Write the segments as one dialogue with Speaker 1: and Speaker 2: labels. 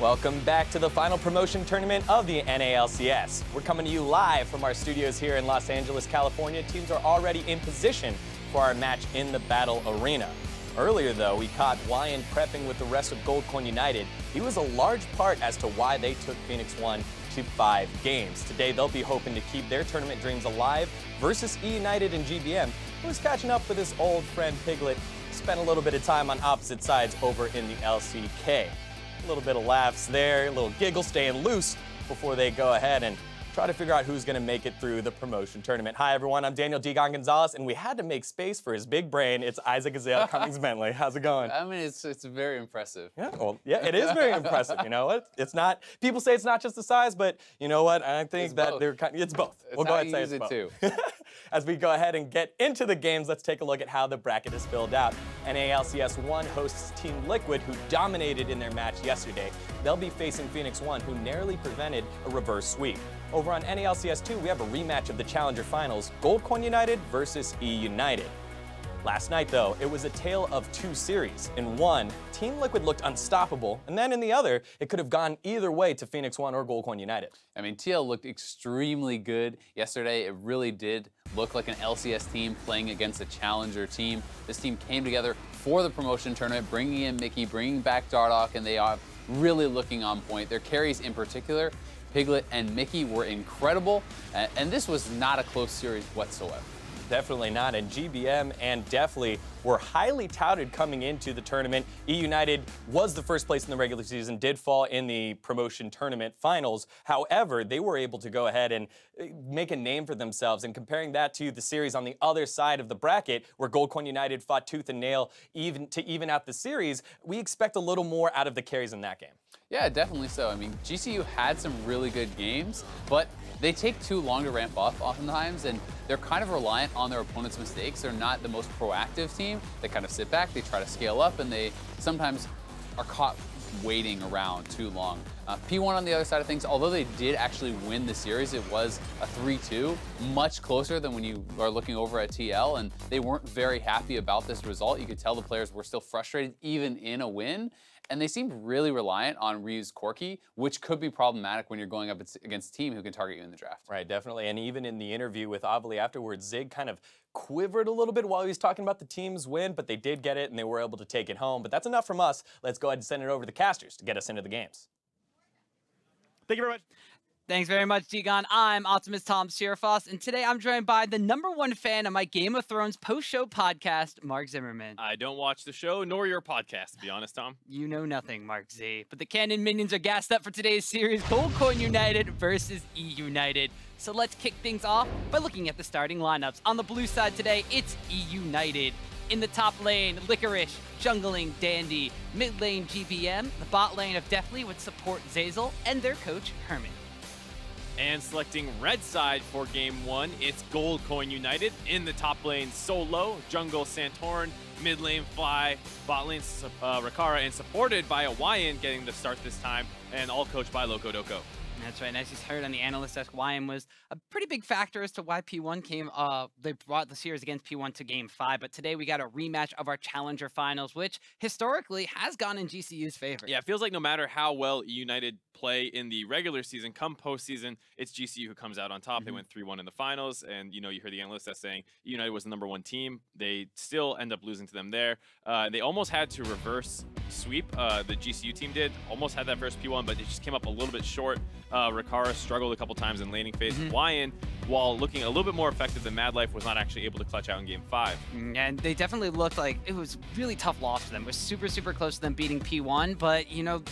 Speaker 1: Welcome back to the final promotion tournament of the NALCS. We're coming to you live from our studios here in Los Angeles, California. Teams are already in position for our match in the battle arena. Earlier, though, we caught Whyin prepping with the rest of Goldcoin United. He was a large part as to why they took Phoenix 1 to 5 games. Today, they'll be hoping to keep their tournament dreams alive versus eUnited and GBM, who's catching up with his old friend Piglet. Spent a little bit of time on opposite sides over in the LCK. A little bit of laughs there, a little giggle, staying loose before they go ahead and try to figure out who's going to make it through the promotion tournament. Hi, everyone. I'm Daniel Digon Gonzalez, and we had to make space for his big brain. It's Isaac Azale Cummings-Bentley. How's it going?
Speaker 2: I mean, it's very impressive.
Speaker 1: Yeah, well, yeah, it is very impressive. You know what? It's not. People say it's not just the size, but you know what? I think that they're kind of, it's both.
Speaker 2: It's
Speaker 1: we'll go ahead and say it's both.
Speaker 2: Too.
Speaker 1: As we go ahead and get into the games, let's take a look at how the bracket is filled out. NALCS 1 hosts Team Liquid, who dominated in their match yesterday. They'll be facing Phoenix 1, who narrowly prevented a reverse sweep. Over on NALCS 2, we have a rematch of the Challenger Finals, Goldcoin United versus eUnited. Last night, though, it was a tale of two series. In one, Team Liquid looked unstoppable, and then in the other, it could have gone either way to Phoenix 1 or Goldcoin United.
Speaker 2: I mean, TL looked extremely good yesterday. It really did look like an LCS team playing against a challenger team. This team came together for the promotion tournament, bringing in Mickey, bringing back Dardoch, and they are really looking on point. Their carries in particular, Piglet and Mickey, were incredible, and this was not a close series whatsoever.
Speaker 1: Definitely not, and GBM and Deftly were highly touted coming into the tournament. eUnited was the first place in the regular season, did fall in the promotion tournament finals. However, they were able to go ahead and make a name for themselves, and comparing that to the series on the other side of the bracket, where Goldcoin United fought tooth and nail to even out the series, we expect a little more out of the carries in that game.
Speaker 2: Yeah, definitely so. I mean, GCU had some really good games, but they take too long to ramp up oftentimes, and they're kind of reliant on their opponent's mistakes. They're not the most proactive team. They kind of sit back, they try to scale up, and they sometimes are caught waiting around too long. P1 on the other side of things, although they did actually win the series, it was a 3-2, much closer than when you are looking over at TL, and they weren't very happy about this result. You could tell the players were still frustrated even in a win. And they seemed really reliant on Ryu's Corki, which could be problematic when you're going up against a team who can target you in the draft.
Speaker 1: Right, definitely. And even in the interview with Avali afterwards, Zig kind of quivered a little bit while he was talking about the team's win, but they did get it and they were able to take it home. But that's enough from us. Let's go ahead and send it over to the casters to get us into the games.
Speaker 3: Thank you very much.
Speaker 4: Thanks very much, Digon. I'm Optimus Tom Sierfoss, and today I'm joined by the #1 fan of my Game of Thrones post-show podcast, Mark Zimmerman.
Speaker 3: I don't watch the show nor your podcast, to be honest, Tom.
Speaker 4: You know nothing, Mark Z. But the Cannon Minions are gassed up for today's series, Goldcoin United versus eUnited. So let's kick things off by looking at the starting lineups. On the blue side today, it's eUnited. In the top lane, Licorice, jungling Dandy, mid lane GBM, the bot lane of Deftly with support Zeyzal, and their coach, Herman.
Speaker 3: And selecting red side for game 1, it's Goldcoin United. In the top lane, Solo, jungle Santorin, mid lane Fly, bot lane Rikara, and supported by a Whyin getting the start this time, and all coached by Loco Doco.
Speaker 4: That's right, and as you heard on the analyst desk, Whyin was a pretty big factor as to why P1 came, they brought the series against P1 to game 5, but today we got a rematch of our Challenger Finals, which historically has gone in GCU's favor.
Speaker 3: Yeah, it feels like no matter how well eUnited play in the regular season, come postseason, it's GCU who comes out on top. They went 3-1 in the finals, and you know, you heard the analyst desk saying eUnited was the #1 team. They still end up losing to them there. They almost had to reverse sweep, the GCU team did, almost had that first P1, but it just came up a little bit short. Rikara struggled a couple times in laning phase. Whyin, while looking a little bit more effective than Mad Life, was not actually able to clutch out in game 5.
Speaker 4: And they definitely looked like it was a really tough loss for them. It was super, super close to them beating P1, but you know,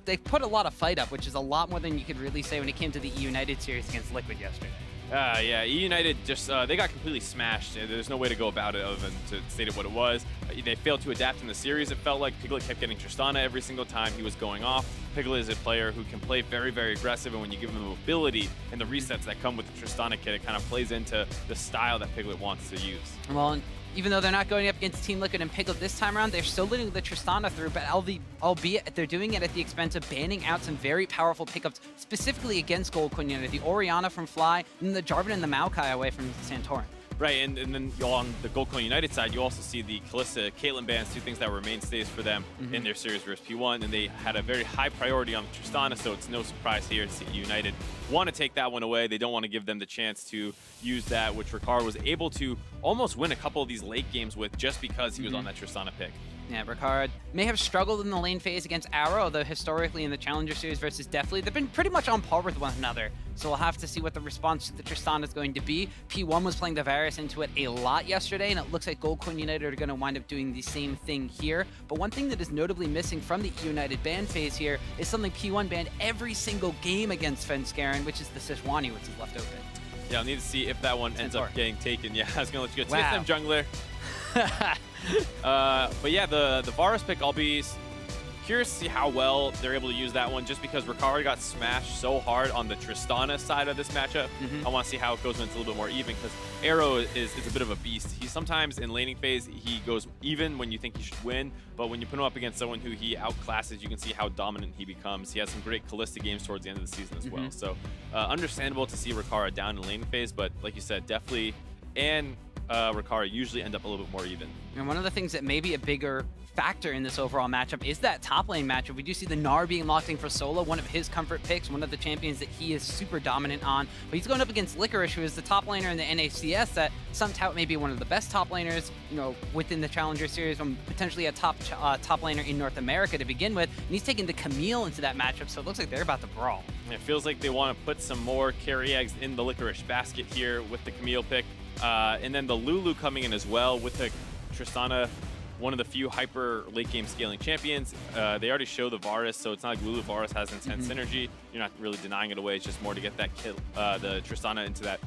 Speaker 4: they put a lot of fight up, which is a lot more than you could really say when it came to the eUnited series against Liquid yesterday.
Speaker 3: Yeah, eUnited just, they got completely smashed. There's no way to go about it other than to state it what it was. They failed to adapt in the series. It felt like Piglet kept getting Tristana every single time he was going off. Piglet is a player who can play very, very aggressive, and when you give him the mobility and the resets that come with the Tristana kit, it kind of plays into the style that Piglet wants to use.
Speaker 4: Well, even though they're not going up against Team Liquid and Piglet this time around, they're still letting the Tristana through, but albeit they're doing it at the expense of banning out some very powerful pickups, specifically against Goldcoin United. The Orianna from Fly, and the Jarvan and the Maokai away from Santorin.
Speaker 3: Right, and then on the Goldcoin United side, you also see the Kalista, Caitlyn bans, two things that were mainstays for them in their series versus P1, and they had a very high priority on Tristana, so it's no surprise here to see United want to take that one away. They don't want to give them the chance to use that, which Rikara was able to almost win a couple of these late games with just because he was on that Tristana pick.
Speaker 4: Yeah, Rikara may have struggled in the lane phase against Arrow, although historically in the Challenger Series versus Deftly, they've been pretty much on par with one another. So we'll have to see what the response to the Tristana is going to be. P1 was playing the Varus into it a lot yesterday, and it looks like Goldcoin United are going to wind up doing the same thing here. But one thing that is notably missing from the United ban phase here is something P1 banned every single game against Fenskaren, which is the Sejuani, which is left open.
Speaker 3: Yeah, I'll need to see if that one ends up getting taken. Yeah, I was going to let you go.
Speaker 4: Wow.
Speaker 3: Twist them, jungler. But yeah, the Varus pick, I'll be curious to see how well they're able to use that one, just because Rikara got smashed so hard on the Tristana side of this matchup. I want to see how it goes when it's a little bit more even, because Arrow is a bit of a beast. He sometimes in laning phase, he goes even when you think he should win, but when you put him up against someone who he outclasses, you can see how dominant he becomes. He has some great Kalista games towards the end of the season as well. So understandable to see Rikara down in laning phase, but like you said, Deftly and Rikara usually end up a little bit more even.
Speaker 4: And one of the things that may be a bigger factor in this overall matchup is that top lane matchup. We do see the Gnar being locked in for solo, one of his comfort picks, one of the champions that he is super dominant on. But he's going up against Licorice, who is the top laner in the NACS that some tout may be one of the best top laners, you know, within the Challenger Series, potentially a top laner in North America to begin with. And he's taking the Camille into that matchup, so it looks like they're about to brawl.
Speaker 3: It feels like they want to put some more carry eggs in the Licorice basket here with the Camille pick. And then the Lulu coming in as well with the Tristana, one of the few hyper late game scaling champions. They already show the Varus, so it's not like Lulu Varus has intense synergy. You're not really denying it away. It's just more to get that kill, the Tristana into that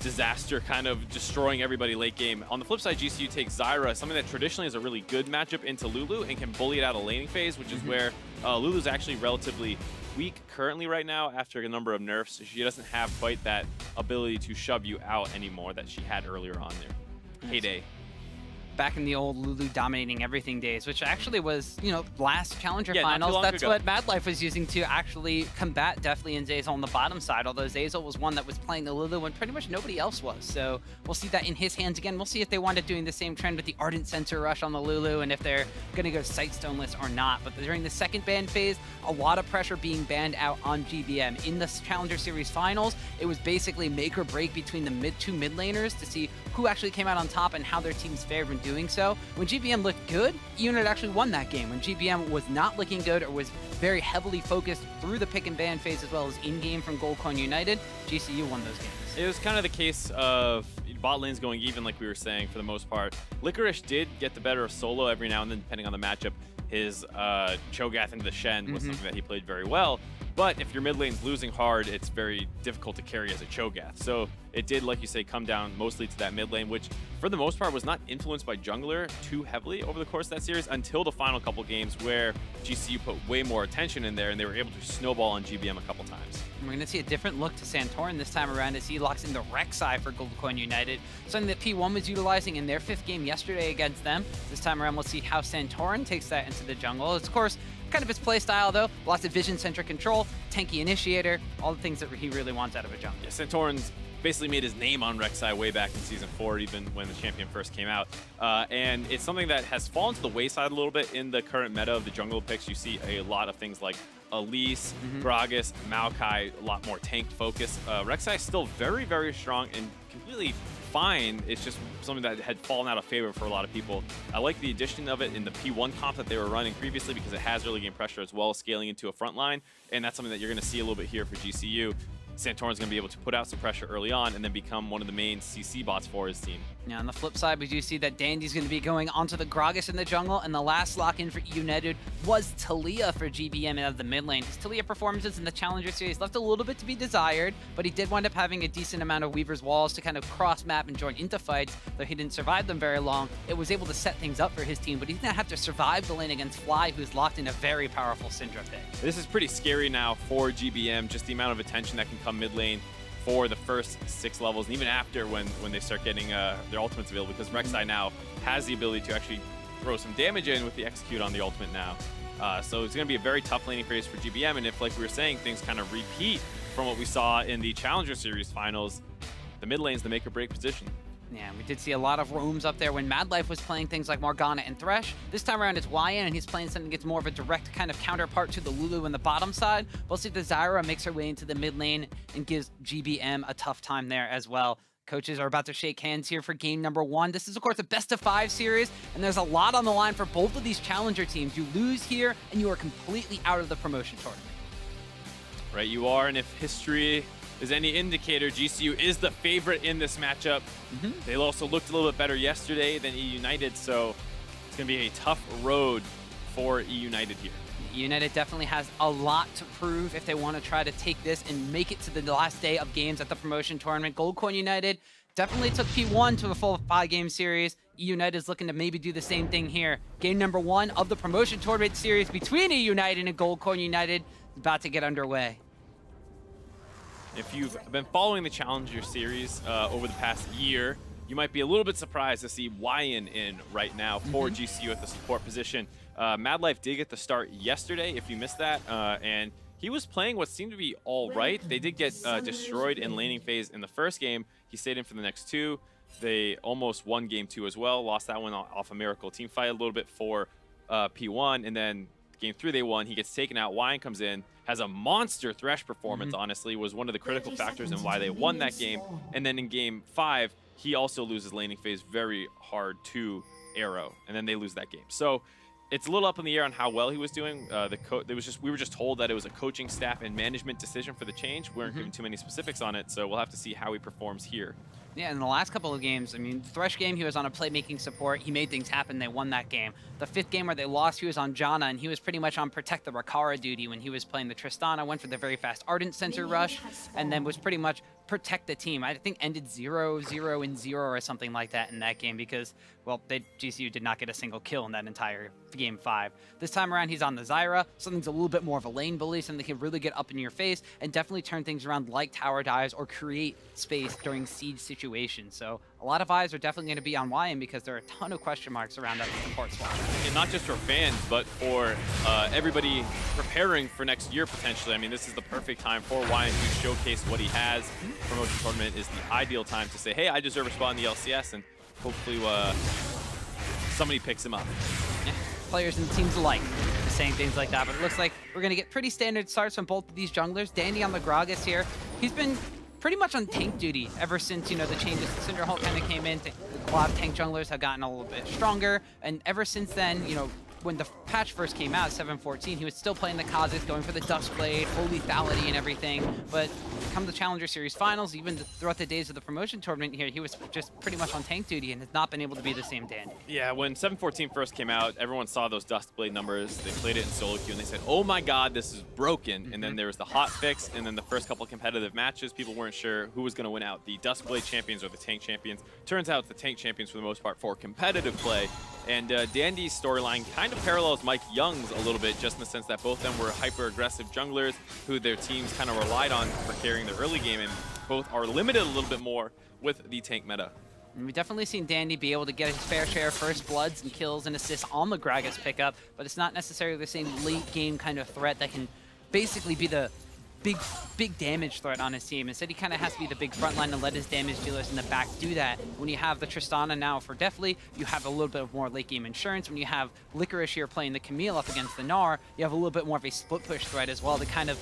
Speaker 3: disaster, kind of destroying everybody late game. On the flip side, GCU takes Zyra, something that traditionally is a really good matchup, into Lulu and can bully it out of laning phase, which is where Lulu's actually relatively weak currently right now after a number of nerfs. She doesn't have quite that ability to shove you out anymore that she had earlier on there. Heyday.
Speaker 4: Back in the old Lulu dominating everything days, which actually was, you know, last Challenger
Speaker 3: Yeah,
Speaker 4: Finals. That's
Speaker 3: ago.
Speaker 4: what Madlife was using to actually combat Deftly and Zeyzal on the bottom side, although Zeyzal was one that was playing the Lulu when pretty much nobody else was. So we'll see that in his hands again. We'll see if they wind up doing the same trend with the Ardent Sensor Rush on the Lulu and if they're going to go Sightstoneless or not. But during the second ban phase, a lot of pressure being banned out on GBM. In the Challenger Series Finals, it was basically make or break between the two mid laners to see who actually came out on top and how their teams fared when doing so. When GBM looked good, eUnited actually won that game. When GBM was not looking good or was very heavily focused through the pick and ban phase as well as in-game from Goldcoin United, GCU won those games.
Speaker 3: It was kind of the case of bot lanes going even, like we were saying, for the most part. Licorice did get the better of solo every now and then, depending on the matchup. His Cho'Gath into the Shen was something that he played very well. But if your mid lane's losing hard, it's very difficult to carry as a Cho'Gath. So it did, like you say, come down mostly to that mid lane, which for the most part was not influenced by jungler too heavily over the course of that series until the final couple games where GCU put way more attention in there and they were able to snowball on GBM a couple times.
Speaker 4: We're going to see a different look to Santorin this time around as he locks into Rek'Sai for Goldcoin United, something that P1 was utilizing in their 5th game yesterday against them. This time around, we'll see how Santorin takes that into the jungle. It's, of course, kind of his play style, though. Lots of vision-centric control, tanky initiator, all the things that he really wants out of a jungle.
Speaker 3: Yeah, Santorin's basically made his name on Rek'Sai way back in Season 4, even when the champion first came out. And it's something that has fallen to the wayside a little bit in the current meta of the jungle picks. You see a lot of things like Elise, Gragas, Maokai, a lot more tanked focus. Rek'Sai is still very, very strong and completely fine. It's just something that had fallen out of favor for a lot of people. I like the addition of it in the P1 comp that they were running previously because it has early game pressure as well as scaling into a front line, and that's something that you're going to see a little bit here for GCU. Santorin's going to be able to put out some pressure early on and then become one of the main CC bots for his team.
Speaker 4: Now, on the flip side, we do see that Dandy's going to be going onto the Gragas in the jungle, and the last lock-in for eUnited was Taliyah for GBM out of the mid lane. His Taliyah performances in the Challenger Series left a little bit to be desired, but he did wind up having a decent amount of Weaver's Walls to kind of cross-map and join into fights, though he didn't survive them very long. It was able to set things up for his team, but he's going to have to survive the lane against Fly, who's locked in a very powerful Syndra pick.
Speaker 3: This is pretty scary now for GBM, just the amount of attention that can come mid lane for the first 6 levels, and even after when they start getting their ultimates available, because Rek'Sai now has the ability to actually throw some damage in with the execute on the ultimate now. So it's going to be a very tough laning phase for GBM, and if, like we were saying, things kind of repeat from what we saw in the Challenger Series finals, the mid lane's the make or break position.
Speaker 4: Yeah, we did see a lot of roams up there when Madlife was playing things like Morgana and Thresh. This time around it's Whyin, and he's playing something that's more of a direct kind of counterpart to the Lulu in the bottom side. We'll see the Zyra makes her way into the mid lane and gives GBM a tough time there as well. Coaches are about to shake hands here for game number 1. This is, of course, a best-of-5 series, and there's a lot on the line for both of these challenger teams. You lose here, and you are completely out of the promotion tournament.
Speaker 3: Right, you are, and if history is any indicator, GCU is the favorite in this matchup. They also looked a little bit better yesterday than eUnited, so it's going to be a tough road for eUnited here.
Speaker 4: eUnited definitely has a lot to prove if they want to try to take this and make it to the last day of games at the promotion tournament. Goldcoin United definitely took P1 to a full 5-game series. eUnited is looking to maybe do the same thing here. Game number 1 of the promotion tournament series between eUnited and Goldcoin United is about to get underway.
Speaker 3: If you've been following the Challenger Series over the past year, you might be a little bit surprised to see Whyin in right now for GCU at the support position. Madlife did get the start yesterday, if you missed that, and he was playing what seemed to be all right. They did get destroyed in laning phase in the first game. He stayed in for the next 2. They almost won game 2 as well, lost that one off a miracle team fight a little bit for P1, and then game 3 they won. He gets taken out. Whyin comes in, has a monster Thresh performance, honestly, was one of the critical factors in why they won that game. And then in game 5, he also loses laning phase very hard to Arrow, and then they lose that game. So it's a little up in the air on how well he was doing. We were just told that it was a coaching staff and management decision for the change. We weren't given too many specifics on it, so we'll have to see how he performs here.
Speaker 4: Yeah, in the last couple of games, I mean, Thresh game, he was on a playmaking support. He made things happen. They won that game. The 5th game where they lost, he was on Janna, and he was pretty much on protect the Rikara duty when he was playing the Tristana, went for the very fast Ardent Sensor rush, and then was pretty much protect the team. I think ended 0-0-0 or something like that in that game because, well, GCU did not get a single kill in that entire game 5. This time around, he's on the Zyra. Something's a little bit more of a lane bully, something that can really get up in your face and definitely turn things around like tower dives or create space during siege situations. So a lot of eyes are definitely going to be on Whyin because there are a ton of question marks around that support spot.
Speaker 3: And not just for fans, but for everybody preparing for next year potentially. I mean, this is the perfect time for Whyin to showcase what he has. Promotion tournament is the ideal time to say, hey, I deserve a spot in the LCS, and hopefully somebody picks him up.
Speaker 4: Yeah, players and teams alike saying things like that, but it looks like we're going to get pretty standard starts from both of these junglers. Dandy on the Gragas here. He's been pretty much on tank duty ever since, you know, the changes. Syndra Hulk kind of came in. A lot of tank junglers have gotten a little bit stronger, and ever since then, you know, when the patch first came out, 7.14, he was still playing the Kha'Zix, going for the Duskblade, full lethality and everything. But come the Challenger Series Finals, even throughout the days of the promotion tournament here, he was just pretty much on tank duty and has not been able to be the same Dandy.
Speaker 3: Yeah, when 7.14 first came out, everyone saw those Duskblade numbers. They played it in solo queue and they said, oh my god, this is broken. And then there was the hot fix, and then the first couple competitive matches, people weren't sure who was going to win out, the Duskblade champions or the tank champions. Turns out it's the tank champions for the most part for competitive play. And Dandy's storyline kind of parallels Mike Young's a little bit, just in the sense that both of them were hyper-aggressive junglers who their teams kind of relied on for carrying the early game, and both are limited a little bit more with the tank meta.
Speaker 4: And we've definitely seen Dandy be able to get his fair share of first bloods and kills and assists on the Gragas pickup, but it's not necessarily the same late-game kind of threat that can basically be the big damage threat on his team. Instead, he kind of has to be the big front line and let his damage dealers in the back do that. When you have the Tristana now for Deftly, you have a little bit of more late game insurance. When you have Licorice here playing the Camille up against the Gnar, you have a little bit more of a split push threat as well to kind of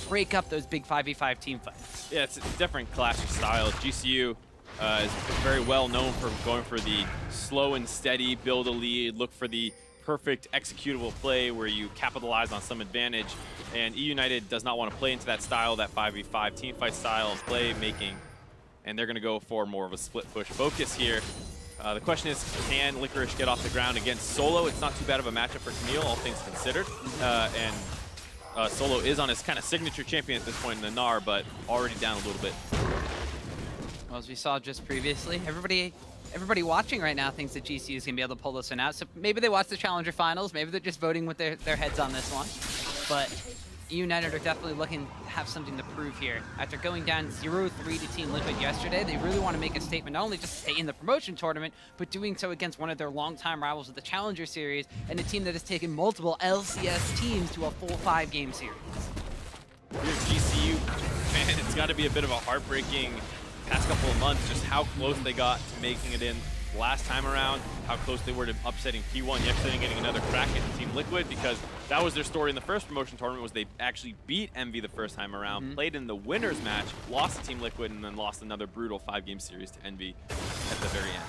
Speaker 4: break up those big 5v5 team fights.
Speaker 3: Yeah, it's a different clash of styles. GCU is very well known for going for the slow and steady, build a lead, look for the perfect executable play where you capitalize on some advantage, and eUnited does not want to play into that style, that 5v5 teamfight style of play making, and they're going to go for more of a split push focus here. The question is, can Licorice get off the ground against Solo? It's not too bad of a matchup for Camille, all things considered, and Solo is on his kind of signature champion at this point in the Gnar, but already down a little bit.
Speaker 4: Well, as we saw just previously, everybody watching right now thinks that GCU is going to be able to pull this one out. So maybe they watch the Challenger Finals. Maybe they're just voting with their heads on this one. But eUnited are definitely looking to have something to prove here. After going down 0-3 to Team Liquid yesterday, they really want to make a statement, not only just stay in the promotion tournament, but doing so against one of their longtime rivals of the Challenger Series, and a team that has taken multiple LCS teams to a full 5-game series.
Speaker 3: If you're GCU fan, it's got to be a bit of a heartbreaking past couple of months, just how close they got to making it in last time around, how close they were to upsetting P1, yesterday and getting another crack at Team Liquid, because that was their story in the first promotion tournament, was they actually beat Envy the first time around, played in the winner's match, lost to Team Liquid, and then lost another brutal 5-game series to Envy at the very end.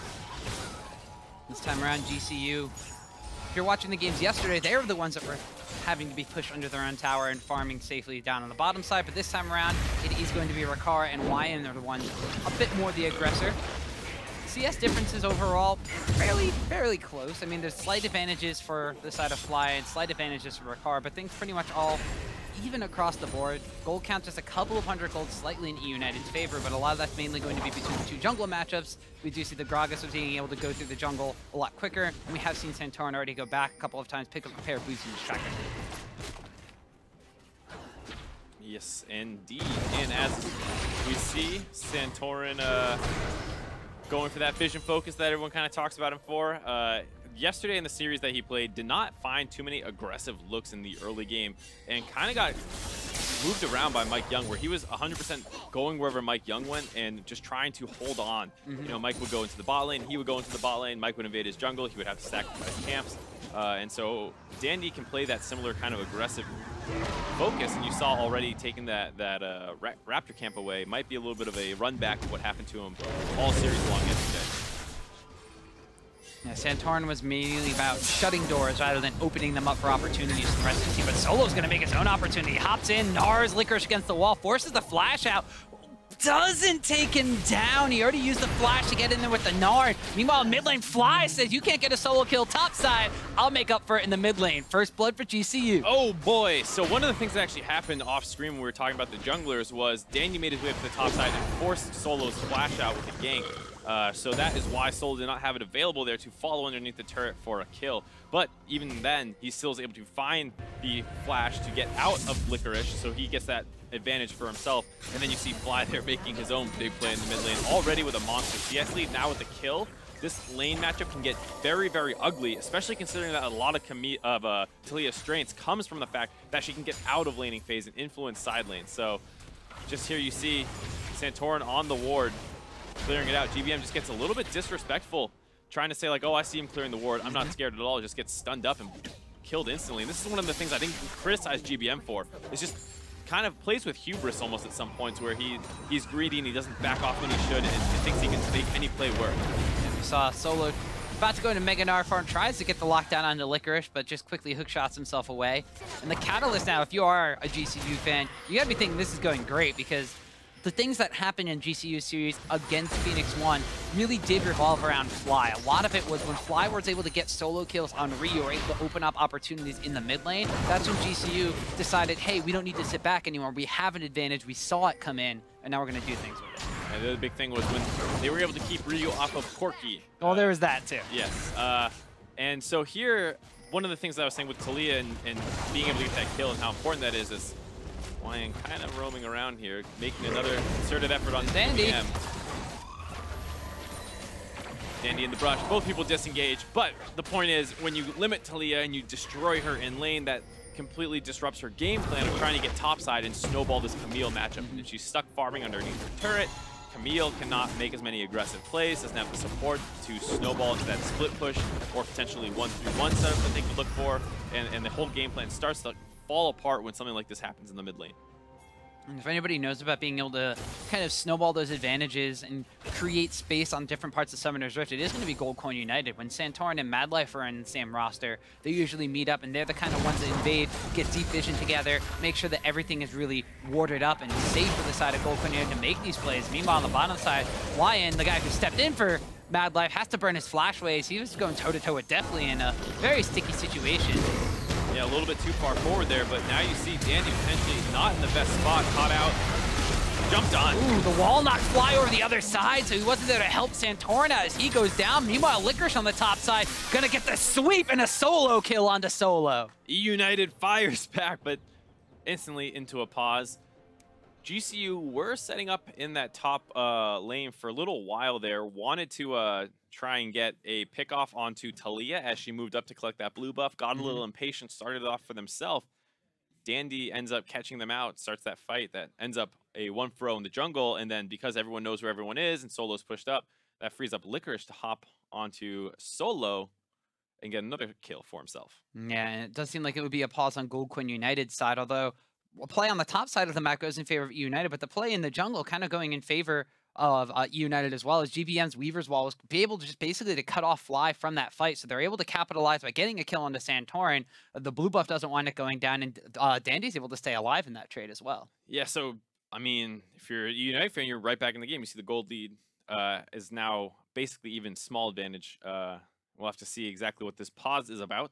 Speaker 4: This time around, GCU, if you're watching the games yesterday, they were the ones that were having to be pushed under their own tower and farming safely down on the bottom side, but this time around, it is going to be Rikara and Whyin are the ones a bit more the aggressor. CS differences overall, fairly close. I mean, there's slight advantages for the side of Fly and slight advantages for Rikara, but things pretty much all even across the board. Gold count just a couple of 100 gold slightly in eUnited's favor, but a lot of that's mainly going to be between the two jungler matchups. We do see the Gragas being able to go through the jungle a lot quicker, and we have seen Santorin already go back a couple of times, pick up a pair of boots and distract him.
Speaker 3: Yes, indeed. And as we see, Santorin going for that vision focus that everyone kind of talks about him for. Yesterday in the series that he played, did not find too many aggressive looks in the early game and kind of got moved around by Mike Young, where he was 100% going wherever Mike Young went and just trying to hold on. You know, Mike would go into the bot lane, he would go into the bot lane, Mike would invade his jungle, he would have to sacrifice camps. And so Dandy can play that similar kind of aggressive focus, and you saw already taking that Raptor camp away might be a little bit of a run back to what happened to him all series long yesterday.
Speaker 4: Yeah, Santorin was mainly about shutting doors rather than opening them up for opportunities for the rest of the team, but Solo's going to make his own opportunity. Hops in, Gnar's Licorice against the wall, forces the flash out, doesn't take him down. He already used the flash to get in there with the Gnar. Meanwhile, mid lane Fly says, you can't get a solo kill topside. I'll make up for it in the mid lane. First blood for GCU.
Speaker 3: Oh boy, so one of the things that actually happened off screen when we were talking about the junglers was Dandy made his way up to the top side and forced Solo's flash out with a gank. So that is why Solo did not have it available there to follow underneath the turret for a kill. But even then, he still is able to find the flash to get out of Licorice, so he gets that advantage for himself. And then you see Fly there making his own big play in the mid lane, already with a monster CS lead. Now with the kill, this lane matchup can get very, very ugly, especially considering that a lot of Taliyah's strengths comes from the fact that she can get out of laning phase and influence side lanes. So just here you see Santorin on the ward, clearing it out. GBM just gets a little bit disrespectful, trying to say like, oh, I see him clearing the ward, I'm not scared at all, just gets stunned up and killed instantly. And this is one of the things I think we criticize GBM for. It's just kind of plays with hubris almost at some points, where he's greedy and he doesn't back off when he should, and thinks he can make any play work.
Speaker 4: And we saw Solo about to go into Mega Gnar farm, tries to get the lockdown onto Licorice, but just quickly hook shots himself away. And the catalyst now, if you are a GCU fan, you gotta be thinking this is going great, because the things that happened in GCU series against Phoenix 1 really did revolve around Fly. A lot of it was when Fly was able to get solo kills on Ryu, or able to open up opportunities in the mid lane. That's when GCU decided, hey, we don't need to sit back anymore. We have an advantage. We saw it come in, and now we're going to do things with it.
Speaker 3: And the other big thing was when they were able to keep Ryu off of Corki.
Speaker 4: Well, there was that too.
Speaker 3: Yes. And so here, one of the things that I was saying with Taliyah and being able to get that kill and how important that is Whyin kind of roaming around here, making another concerted effort on
Speaker 4: Dandy.
Speaker 3: GBM. Dandy in the brush, both people disengage, but the point is, when you limit Taliyah and you destroy her in lane, that completely disrupts her game plan of trying to get topside and snowball this Camille matchup. And she's stuck farming underneath her turret. Camille cannot make as many aggressive plays, doesn't have the support to snowball into that split push or potentially 1-3-1 setup that they could look for, and the whole game plan starts to fall apart when something like this happens in the mid lane.
Speaker 4: And if anybody knows about being able to kind of snowball those advantages and create space on different parts of Summoner's Rift, it is going to be Goldcoin United. When Santorin and Madlife are in the same roster, they usually meet up, and they're the kind of ones that invade, get deep vision together, make sure that everything is really warded up and safe for the side of Goldcoin United to make these plays. Meanwhile, on the bottom side, Whyin, the guy who stepped in for Madlife, has to burn his flash waves. He was going toe-to-toe with Deftly in a very sticky situation.
Speaker 3: Yeah, a little bit too far forward there, but now you see Dandy potentially not in the best spot, caught out, jumped on.
Speaker 4: Ooh, the wall knocked Fly over the other side, so he wasn't there to help Santorin out as he goes down. Meanwhile, Licorice on the top side, gonna get the sweep and a solo kill onto Solo.
Speaker 3: eUnited fires back, but instantly into a pause. GCU were setting up in that top lane for a little while there, wanted to try and get a pick off onto Taliyah as she moved up to collect that blue buff, got a little impatient, started it off for themselves. Dandy ends up catching them out, starts that fight that ends up a 1-for-0 in the jungle, and then because everyone knows where everyone is and Solo's pushed up, that frees up Licorice to hop onto Solo and get another kill for himself.
Speaker 4: Yeah, and it does seem like it would be a pause on GCU United side, although a play on the top side of the map goes in favor of eUnited, but the play in the jungle kind of going in favor of eUnited as well, as GBM's Weaver's Wall was be able to just basically to cut off Fly from that fight, so they're able to capitalize by getting a kill onto Santorin. The blue buff doesn't wind up going down, and Dandy's able to stay alive in that trade as well.
Speaker 3: Yeah, so, I mean, if you're a United fan, you're right back in the game. You see the gold lead is now basically even small advantage. We'll have to see exactly what this pause is about.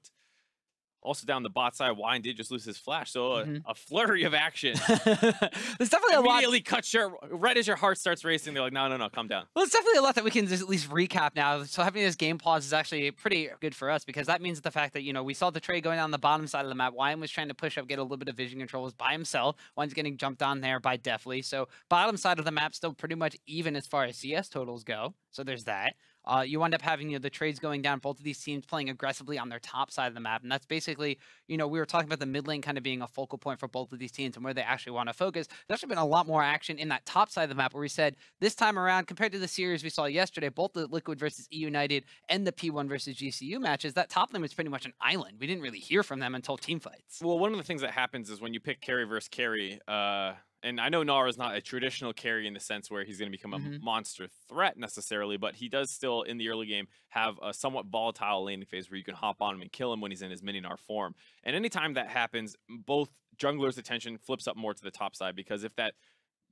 Speaker 3: Also down the bot side, Whyin did just lose his flash, so a flurry of action.
Speaker 4: There's definitely a lot.
Speaker 3: Immediately cut short, right as your heart starts racing. They're like, no, calm down.
Speaker 4: Well, it's definitely a lot that we can just at least recap now. So having this game pause is actually pretty good for us, because that means the fact that, you know, we saw the trade going on the bottom side of the map. Whyin was trying to push up, get a little bit of vision control, was by himself. Whyn's getting jumped on there by Deftly. So bottom side of the map still pretty much even as far as CS totals go. So there's that. You wind up having, you know, the trades going down, both of these teams playing aggressively on their top side of the map. And that's basically, you know, we were talking about the mid lane kind of being a focal point for both of these teams and where they actually want to focus. There's actually been a lot more action in that top side of the map, where we said this time around, compared to the series we saw yesterday, both the Liquid versus eUnited and the P1 versus GCU matches, that top lane was pretty much an island. We didn't really hear from them until team fights.
Speaker 3: Well, one of the things that happens is when you pick carry versus carry, and I know Gnar is not a traditional carry in the sense where he's going to become a monster threat necessarily, but he does still, in the early game, have a somewhat volatile laning phase where you can hop on him and kill him when he's in his mini Gnar form. And anytime that happens, both junglers' attention flips up more to the top side, because if that,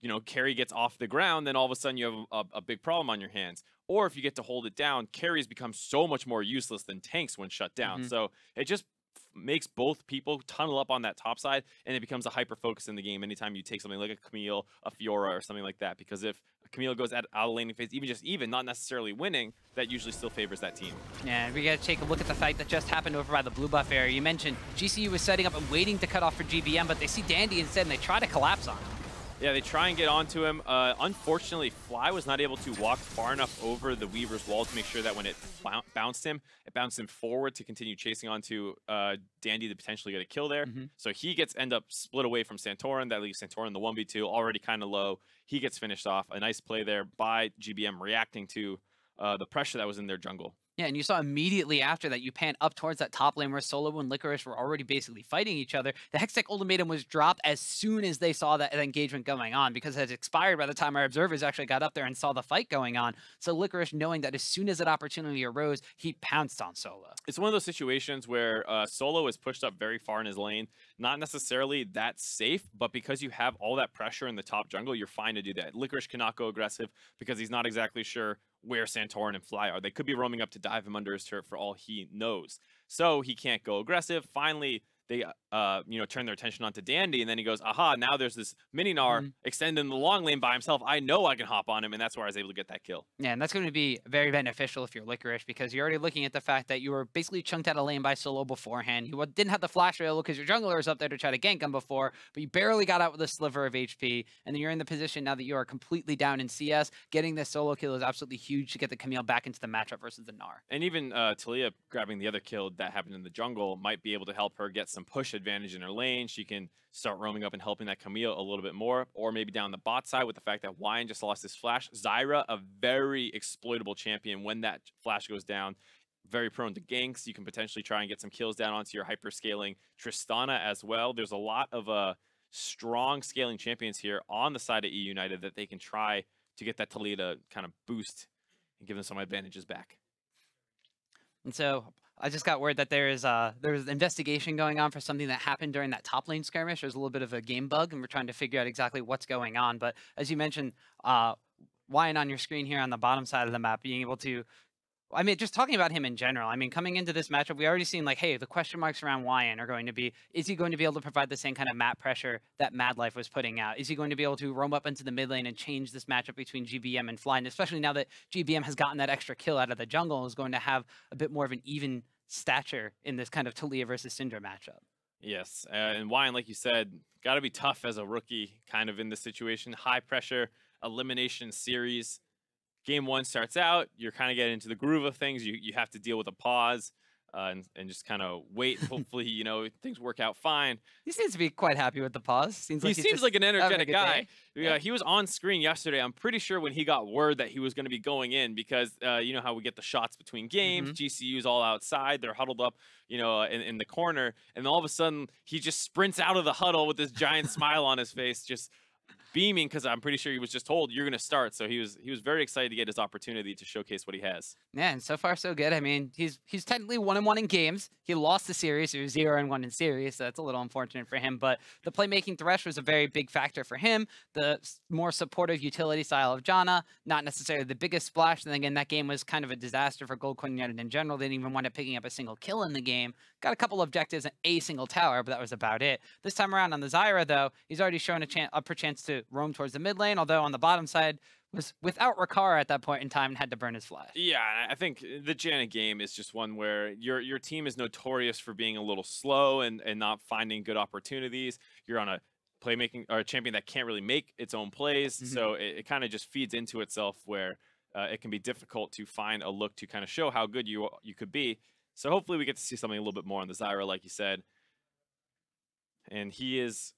Speaker 3: you know, carry gets off the ground, then all of a sudden you have a big problem on your hands. Or if you get to hold it down, carries become so much more useless than tanks when shut down. So it just makes both people tunnel up on that top side, and it becomes a hyper focus in the game anytime you take something like a Camille, a Fiora, or something like that, because if Camille goes out of laning phase, even not necessarily winning, that usually still favors that team.
Speaker 4: Yeah, we gotta take a look at the fight that just happened over by the blue buff area. You mentioned GCU was setting up and waiting to cut off for GBM, but they see Dandy instead, and they try to collapse on him.
Speaker 3: Yeah, they try and get onto him. Unfortunately, Fly was not able to walk far enough over the Weaver's Wall to make sure that when it bounced him forward to continue chasing onto Dandy to potentially get a kill there. So he end up split away from Santorin. That leaves Santorin the 1v2, already kind of low. He gets finished off. A nice play there by GBM, reacting to the pressure that was in their jungle.
Speaker 4: Yeah, and you saw immediately after that, you pan up towards that top lane where Solo and Licorice were already basically fighting each other. The Hextech ultimatum was dropped as soon as they saw that engagement going on, because it had expired by the time our observers actually got up there and saw the fight going on. So Licorice, knowing that as soon as that opportunity arose, he pounced on Solo. It's
Speaker 3: one of those situations where Solo is pushed up very far in his lane, not necessarily that safe, but because you have all that pressure in the top jungle, you're fine to do that. Licorice cannot go aggressive because he's not exactly sure where Santorin and Fly are. They could be roaming up to dive him under his turret for all he knows. So he can't go aggressive. Finally, they turn their attention onto Dandy, and then he goes, aha, now there's this mini Gnar extending the long lane by himself. I know I can hop on him, and that's where I was able to get that kill.
Speaker 4: Yeah, and that's going to be very beneficial if you're Licorice, because you're already looking at the fact that you were basically chunked out of lane by Solo beforehand. You didn't have the flash available because your jungler was up there to try to gank him before, but you barely got out with a sliver of HP, and then you're in the position now that you are completely down in CS. Getting this solo kill is absolutely huge to get the Camille back into the matchup versus the Gnar.
Speaker 3: And even Taliyah grabbing the other kill that happened in the jungle might be able to help her get some push advantage in her lane. She can start roaming up and helping that Camille a little bit more, or maybe down the bot side with the fact that Whyin just lost his flash. Zyra, a very exploitable champion when that flash goes down, very prone to ganks. You can potentially try and get some kills down onto your hyper-scaling Tristana as well. There's a lot of strong scaling champions here on the side of eUnited that they can try to get that Taliyah to kind of boost and give them some advantages back.
Speaker 4: And so I just got word that there's an investigation going on for something that happened during that top lane skirmish. There's a little bit of a game bug, and we're trying to figure out exactly what's going on. But as you mentioned, Whyin on your screen here on the bottom side of the map, being able to, I mean, just talking about him in general. I mean, coming into this matchup, we already seen like, hey, the question marks around Whyin are going to be, is he going to be able to provide the same kind of map pressure that Mad Life was putting out? Is he going to be able to roam up into the mid lane and change this matchup between GBM and Fly? And especially now that GBM has gotten that extra kill out of the jungle, and is going to have a bit more of an even stature in this kind of Taliyah versus Syndra matchup.
Speaker 3: Yes, and Whyin, like you said, got to be tough as a rookie kind of in this situation. High pressure, elimination series. Game one starts out, you're kind of getting into the groove of things. You have to deal with a pause. and just kind of wait. Hopefully, you know, things work out fine.
Speaker 4: He seems to be quite happy with the pause. Seems like
Speaker 3: he seems like an energetic guy.
Speaker 4: Yeah.
Speaker 3: He was on screen yesterday. I'm pretty sure when he got word that he was going to be going in, because you know how we get the shots between games. GCU's all outside. They're huddled up, you know, in the corner, and all of a sudden he just sprints out of the huddle with this giant smile on his face, just beaming, because I'm pretty sure he was just told you're going to start. So he was very excited to get his opportunity to showcase what he has.
Speaker 4: Yeah, and so far so good. I mean, he's technically 1-1 in games. He lost the series. He was 0-1 in series, so that's a little unfortunate for him. But the playmaking thresh was a very big factor for him. The more supportive utility style of Janna, not necessarily the biggest splash. And again, that game was kind of a disaster for Gold Coin United in general. They didn't even wind up picking up a single kill in the game. Got a couple objectives and a single tower, but that was about it. This time around on the Zyra, though, he's already shown a chance to roam towards the mid lane, although on the bottom side was without Rikara at that point in time and had to burn his flash.
Speaker 3: Yeah, I think the Janna game is just one where your team is notorious for being a little slow and not finding good opportunities. You're on a playmaking or a champion that can't really make its own plays, so it kind of just feeds into itself where it can be difficult to find a look to kind of show how good you could be. So hopefully we get to see something a little bit more on the Zyra, like you said. And he is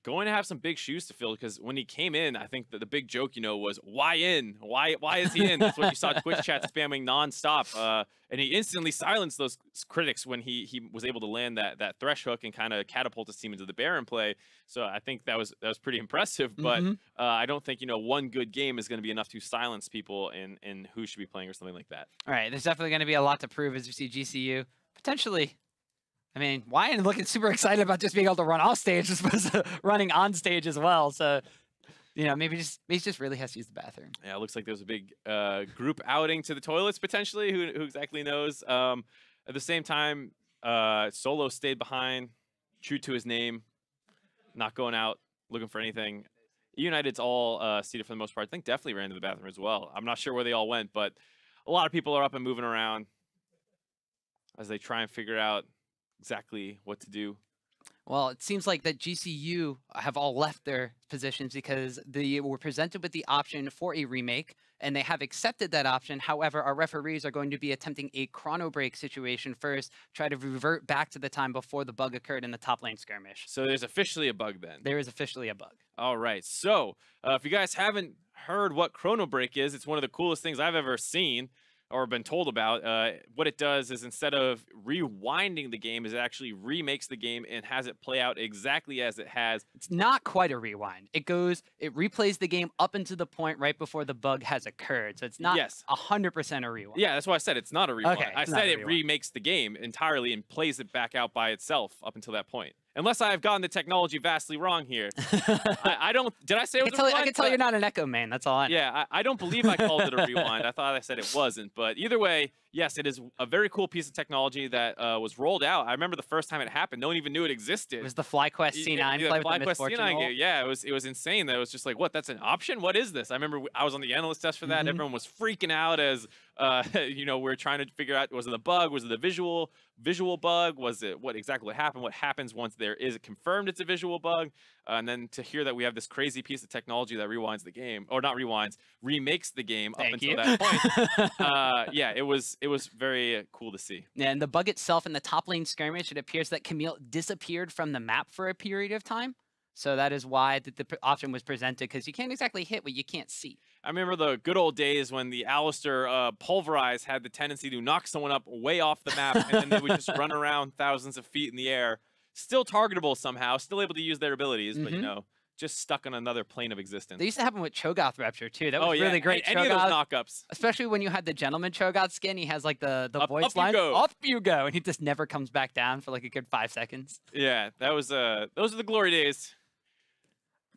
Speaker 3: going to have some big shoes to fill, because when he came in, I think that the big joke, you know, was why in? Why is he in? That's what you saw Twitch chat spamming nonstop. And he instantly silenced those critics when he was able to land that thresh hook and kind of catapult his team into the Baron play. So I think that was pretty impressive. But I don't think, you know, one good game is going to be enough to silence people in who should be playing or something like that.
Speaker 4: All right, there's definitely going to be a lot to prove as we see GCU potentially. I mean, Whyin looking super excited about just being able to run off stage as opposed to running on stage as well. So, you know, maybe he just really has to use the bathroom.
Speaker 3: Yeah, it looks like there's a big group outing to the toilets potentially. Who exactly knows? At the same time, Solo stayed behind, true to his name, not going out looking for anything. eUnited's all seated for the most part. I think Deftly ran to the bathroom as well. I'm not sure where they all went, but a lot of people are up and moving around as they try and figure out exactly what to do.
Speaker 4: Well, it seems like that GCU have all left their positions because they were presented with the option for a remake, and they have accepted that option. However, our referees are going to be attempting a chrono break situation first, try to revert back to the time before the bug occurred in the top lane skirmish.
Speaker 3: So there's officially a bug then?
Speaker 4: There is officially a bug.
Speaker 3: All right. So if you guys haven't heard what chrono break is, it's one of the coolest things I've ever seen or been told about. What it does is, instead of rewinding the game, is it actually remakes the game and has it play out exactly as it has.
Speaker 4: It's not quite a rewind. It replays the game up into the point right before the bug has occurred. So it's not 100% a rewind.
Speaker 3: Yeah, that's why I said it's not a rewind.
Speaker 4: Okay,
Speaker 3: I said it remakes the game entirely and plays it back out by itself up until that point. Unless I have gotten the technology vastly wrong here. I don't. Did I say it was a rewind?
Speaker 4: I can tell you're not an Echo man. That's all I know.
Speaker 3: Yeah, I don't believe I called it a rewind. I thought I said it wasn't. But either way, yes, it is a very cool piece of technology that was rolled out. I remember the first time it happened, no one even knew it existed.
Speaker 4: It was the FlyQuest C9 play with the Misfortune roll.
Speaker 3: Yeah, it was insane. That it was just like, what? That's an option? What is this? I remember I was on the analyst test for that. Everyone was freaking out as you know, we're trying to figure out, was it a bug? Was it a visual bug? Was it what exactly happened? What happens once there is confirmed it's a visual bug? And then to hear that we have this crazy piece of technology that rewinds the game, or not rewinds, remakes the game up until that point. Yeah, it was very cool to see.
Speaker 4: Yeah, and the bug itself in the top lane skirmish, it appears that Camille disappeared from the map for a period of time. So that is why the option was presented, because you can't exactly hit what you can't see.
Speaker 3: I remember the good old days when the Alistair Pulverize had the tendency to knock someone up way off the map, and then they would just run around thousands of feet in the air. Still targetable somehow, still able to use their abilities, but, you know, just stuck on another plane of existence.
Speaker 4: They used to happen with Cho'Gath Rapture, too. That was really great.
Speaker 3: Any of those knockups.
Speaker 4: Especially when you had the Gentleman Cho'Gath skin. He has, like, the voice line.
Speaker 3: Up you go.
Speaker 4: And he just never comes back down for, like, a good 5 seconds.
Speaker 3: Yeah, that was those are the glory days.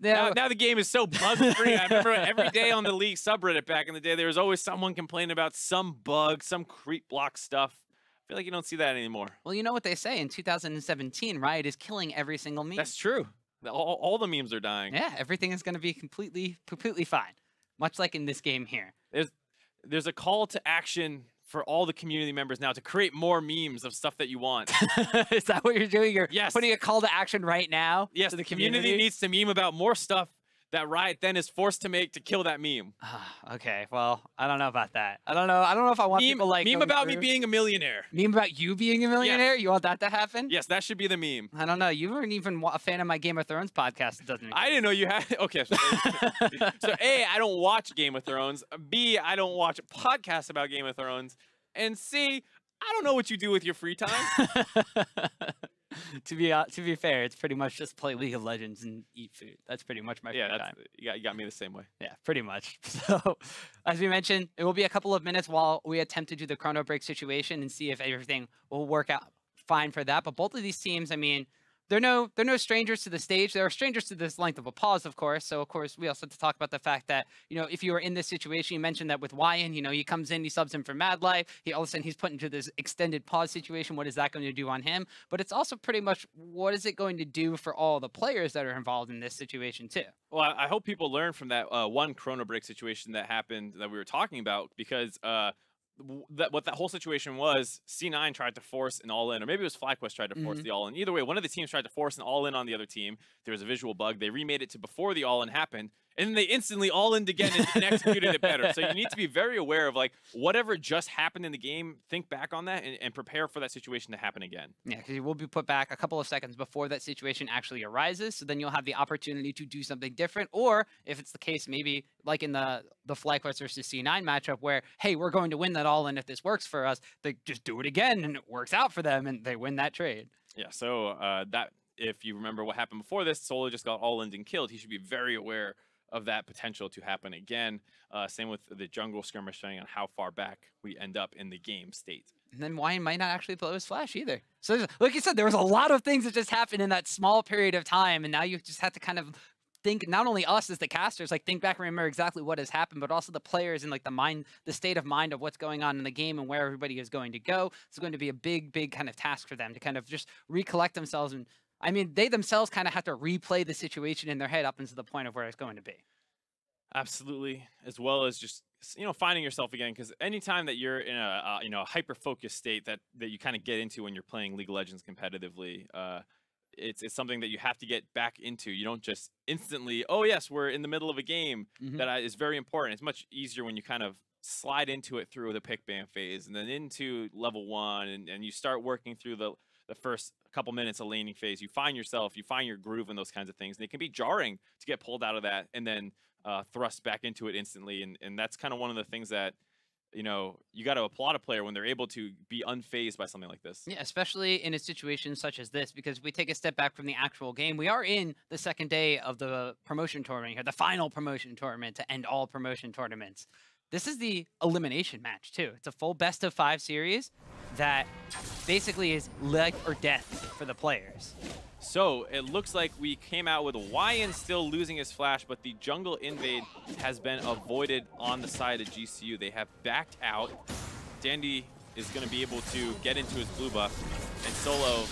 Speaker 4: Yeah.
Speaker 3: Now the game is so bug-free. I remember every day on the League subreddit back in the day, there was always someone complaining about some bug, some creep block stuff. I feel like you don't see that anymore.
Speaker 4: Well, you know what they say. In 2017, Riot is killing every single meme.
Speaker 3: That's true. All the memes are dying.
Speaker 4: Yeah, everything is going to be completely fine. Much like in this game here.
Speaker 3: There's a call to action for all the community members now to create more memes of stuff that you want.
Speaker 4: Is that what you're doing? You're
Speaker 3: yes.
Speaker 4: putting a call to action right now?
Speaker 3: Yes,
Speaker 4: to
Speaker 3: the community needs to meme about more stuff that Riot then is forced to make to kill that meme.
Speaker 4: Okay, well, I don't know about that. I don't know if I want people like
Speaker 3: meme about me being a millionaire.
Speaker 4: Meme about you being a millionaire?
Speaker 3: Yes.
Speaker 4: You want that to happen?
Speaker 3: Yes, that should be the meme.
Speaker 4: I don't know. You weren't even a fan of my Game of Thrones podcast, doesn't it?
Speaker 3: I didn't know you had. Okay. So A, I don't watch Game of Thrones. B, I don't watch podcasts about Game of Thrones. And C, I don't know what you do with your free time.
Speaker 4: To be fair, it's pretty much just play League of Legends and eat food. That's pretty much my free time.
Speaker 3: You got me the same way.
Speaker 4: Yeah, pretty much. So, as we mentioned, it will be a couple of minutes while we attempt to do the chrono break situation and see if everything will work out fine for that. But both of these teams, I mean, they're no strangers to the stage. They're strangers to this length of a pause, of course. So, of course, we also have to talk about the fact that, you know, if you were in this situation, you mentioned that with Whyin, you know, he comes in, he subs in for Mad Life. All of a sudden, he's put into this extended pause situation. What is that going to do on him? But it's also pretty much what is it going to do for all the players that are involved in this situation, too?
Speaker 3: Well, I hope people learn from that one chrono break situation that happened that we were talking about, because what that whole situation was, C9 tried to force an all-in, or maybe it was FlyQuest tried to force the all-in. Either way, one of the teams tried to force an all-in on the other team. There was a visual bug. They remade it to before the all-in happened, and then they instantly all-in again and executed it better. So you need to be very aware of, like, whatever just happened in the game, think back on that and prepare for that situation to happen again. Yeah,
Speaker 4: because you will be put back a couple of seconds before that situation actually arises, so then you'll have the opportunity to do something different, or if it's the case, maybe like in the FlyQuest versus C9 matchup where, hey, we're going to win that all-in if this works for us, they just do it again and it works out for them and they win that trade.
Speaker 3: Yeah, so that, if you remember what happened before this, Solo just got all-in and killed. He should be very aware of that potential to happen again. Same with the jungle skirmish, showing on how far back we end up in the game state.
Speaker 4: And then Whyin might not actually blow his flash either. So like you said, there was a lot of things that just happened in that small period of time, and now you just have to kind of think, not only us as the casters, like think back and remember exactly what has happened, but also the players and like the state of mind of what's going on in the game and where everybody is going to go. It's going to be a big kind of task for them to kind of just recollect themselves. And I mean, they themselves kind of have to replay the situation in their head up until the point of where it's going to be.
Speaker 3: Absolutely, as well as just, you know, finding yourself again, because anytime that you're in a you know, a hyper-focused state that you kind of get into when you're playing League of Legends competitively, it's something that you have to get back into. You don't just instantly, oh yes, we're in the middle of a game. That is very important. It's much easier when you kind of slide into it through the pick ban phase and then into level 1, and you start working through the first couple minutes of laning phase. You find yourself, you find your groove and those kinds of things, and it can be jarring to get pulled out of that and then thrust back into it instantly. And that's kind of one of the things that, you know, you got to applaud a player when they're able to be unfazed by something like this.
Speaker 4: Yeah, especially in a situation such as this, because if we take a step back from the actual game, we are in the second day of the promotion tournament here, the final promotion tournament to end all promotion tournaments. This is the elimination match too. It's a full best-of-5 series that basically is life or death for the players.
Speaker 3: So it looks like we came out with Whyin still losing his flash, but the jungle invade has been avoided on the side of GCU. They have backed out. Dandy is going to be able to get into his blue buff, and Solo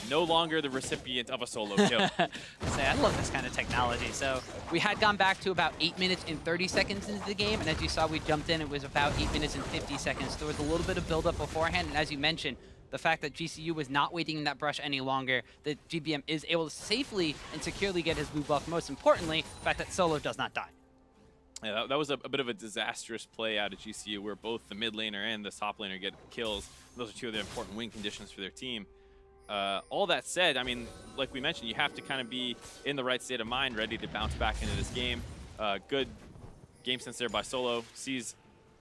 Speaker 3: no longer the recipient of a solo kill.
Speaker 4: I love this kind of technology. So we had gone back to about 8 minutes and 30 seconds into the game, and as you saw, we jumped in, it was about 8 minutes and 50 seconds. There was a little bit of build-up beforehand, and as you mentioned, the fact that GCU was not waiting in that brush any longer, that GBM is able to safely and securely get his blue buff. Most importantly, the fact that Solo does not die.
Speaker 3: Yeah, that was a bit of a disastrous play out of GCU, where both the mid laner and the top laner get kills. Those are two of the important win conditions for their team. All that said, I mean, like we mentioned, you have to kind of be in the right state of mind, ready to bounce back into this game. Good game sense there by Solo. Sees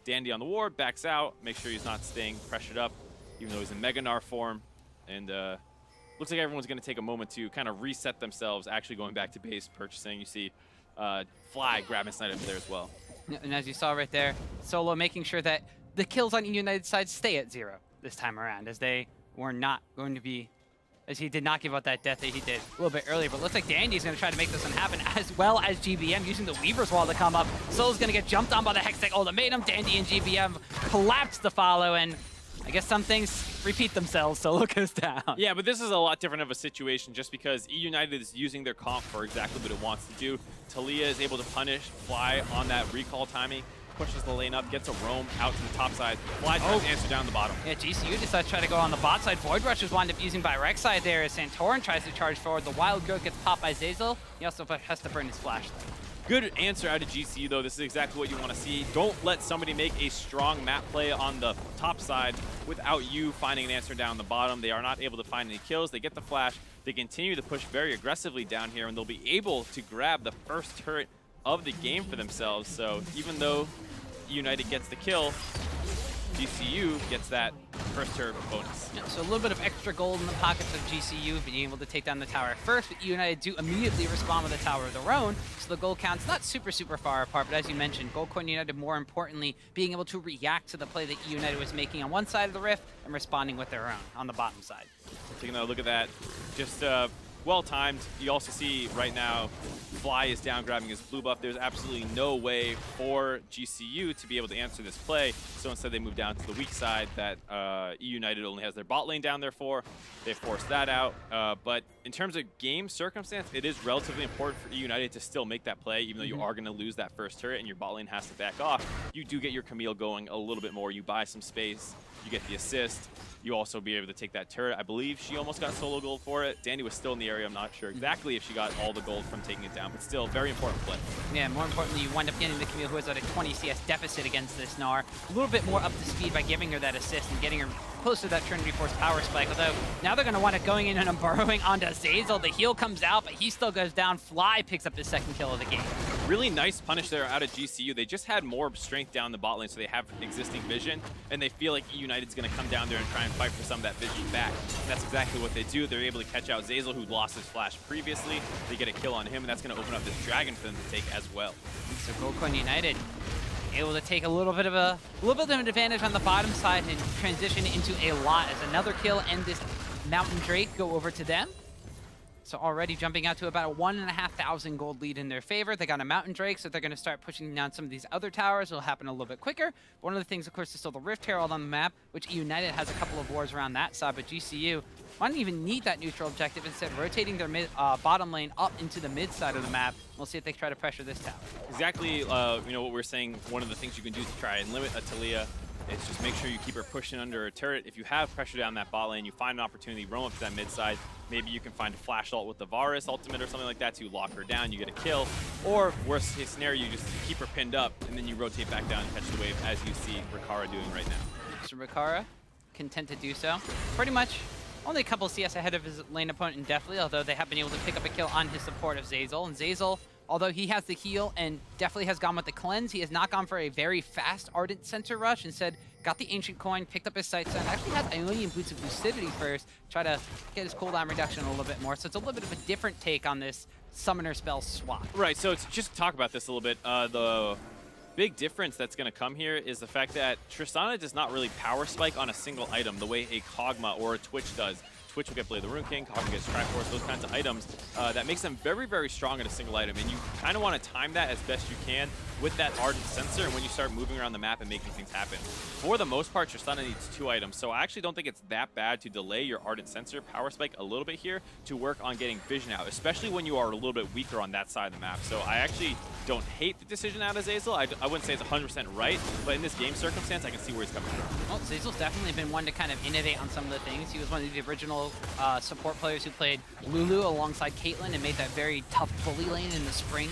Speaker 3: Dandy on the ward, backs out, makes sure he's not staying pressured up, even though he's in Mega Gnar form. And looks like everyone's going to take a moment to kind of reset themselves, actually going back to base purchasing. You see Fly grabbing Snipe there as well.
Speaker 4: And as you saw right there, Solo making sure that the kills on eUnited's side stay at 0 this time around, as they were not going to be, as he did not give out that death that he did a little bit earlier. But it looks like Dandy's going to try to make this one happen, as well as GBM using the Weaver's Wall to come up. Solo's going to get jumped on by the Hextech ultimatum. Dandy and GBM collapse the follow, and I guess some things repeat themselves. Solo goes down.
Speaker 3: Yeah, but this is a lot different of a situation just because eUnited is using their comp for exactly what it wants to do. Taliyah is able to punish Fly on that recall timing. pushes the lane up, gets a roam out to the top side. Fly tries to answer down the bottom.
Speaker 4: Yeah, GCU decides to try to go on the bot side. Void Rush is wound up using by Rek'Sai there as Santorin tries to charge forward. The Wild Growth gets popped by Zeyzal. He also has to burn his flashlight.
Speaker 3: Good answer out of GCU, though. This is exactly what you want to see. Don't let somebody make a strong map play on the top side without you finding an answer down the bottom. They are not able to find any kills. They get the flash. They continue to push very aggressively down here, and they'll be able to grab the first turret of the game for themselves. So even though eUnited gets the kill, GCU gets that first turret bonus.
Speaker 4: Yeah, so a little bit of extra gold in the pockets of GCU, being able to take down the tower first, but eUnited do immediately respond with a tower of their own, so the gold count's not super far apart, but as you mentioned, Gold Coin United, more importantly, being able to react to the play that eUnited was making on one side of the rift and responding with their own on the bottom side.
Speaker 3: Taking a look at that, just well timed. You also see right now, Fly is down grabbing his blue buff. There's absolutely no way for GCU to be able to answer this play. So instead they move down to the weak side that eUnited only has their bot lane down there for. They forced that out. But in terms of game circumstance, it is relatively important for eUnited to still make that play, even though you are going to lose that first turret and your bot lane has to back off. You do get your Camille going a little bit more. You buy some space. You get the assist. You also be able to take that turret. I believe she almost got solo gold for it. Danny was still in the area. I'm not sure exactly if she got all the gold from taking it down, but still, very important play.
Speaker 4: Yeah, more importantly, you wind up getting the Camille, who is at a 20 CS deficit against this Gnar. A little bit more up to speed by giving her that assist and getting her closer to that Trinity Force power spike. Although, now they're going to want it going in and burrowing onto Zeyzal. The heal comes out, but he still goes down. Fly picks up his second kill of the game.
Speaker 3: Really nice punish there out of GCU. They just had more strength down the bot lane, so they have existing vision, and they feel like eUnited's going to come down there and try and fight for some of that vision back. And that's exactly what they do. They're able to catch out Zeyzal, who lost his flash previously. They get a kill on him, and that's going to open up this dragon for them to take as well.
Speaker 4: So Gold Coin United able to take a little bit of an advantage on the bottom side and transition into a lot as another kill and this Mountain Drake go over to them. So already jumping out to about a 1,500 gold lead in their favor. They got a Mountain Drake, so they're going to start pushing down some of these other towers. It'll happen a little bit quicker. But one of the things, of ecourse, is still the Rift Herald on the map, which eUnited has a couple of wars around that side, but GCU wouldn't even need that neutral objective, instead rotating their bottom lane up into the mid side of the map. We'll see if they try to pressure this tower.
Speaker 3: Exactly, you know what we're saying. One of the things you can do to try and limit a Taliyah is just make sure you keep her pushing under a turret. If you have pressure down that bot lane, you find an opportunity, roam up to that mid side. Maybe you can find a flash ult with the Varus ultimate or something like that to lock her down. You get a kill. Or worst case scenario, you just keep her pinned up and then you rotate back down and catch the wave, as you see Rikara doing right now.
Speaker 4: So Rikara, content to do so. Pretty much only a couple CS ahead of his lane opponent in Deftly, although they have been able to pick up a kill on his support of Zeyzal. And Zeyzal, although he has the heal and Deftly has gone with the cleanse, he has not gone for a very fast Ardent Sensor rush. Instead, got the Ancient Coin, picked up his sights, and actually has Ionian Boots of Lucidity first, try to get his cooldown reduction a little bit more. So it's a little bit of a different take on this Summoner spell swap.
Speaker 3: Right, so to just talk about this a little bit, the big difference that's going to come here is the fact that Tristana does not really power spike on a single item the way a Kog'Maw or a Twitch does. Twitch will get Blade of the Rune King, Kog'Maw gets Triforce, those kinds of items. That makes them very strong at a single item, and you kind of want to time that as best you can with that Ardent Sensor when you start moving around the map and making things happen. For the most part, Tristana needs 2 items, so I actually don't think it's that bad to delay your Ardent Sensor power spike a little bit here to work on getting vision out, especially when you are a little bit weaker on that side of the map. So I actually don't hate the decision out of Zeyzal. I wouldn't say it's 100% right, but in this game circumstance, I can see where he's coming from.
Speaker 4: Well, Zeyzal's definitely been one to kind of innovate on some of the things. He was one of the original support players who played Lulu alongside Caitlyn and made that very tough bully lane in the spring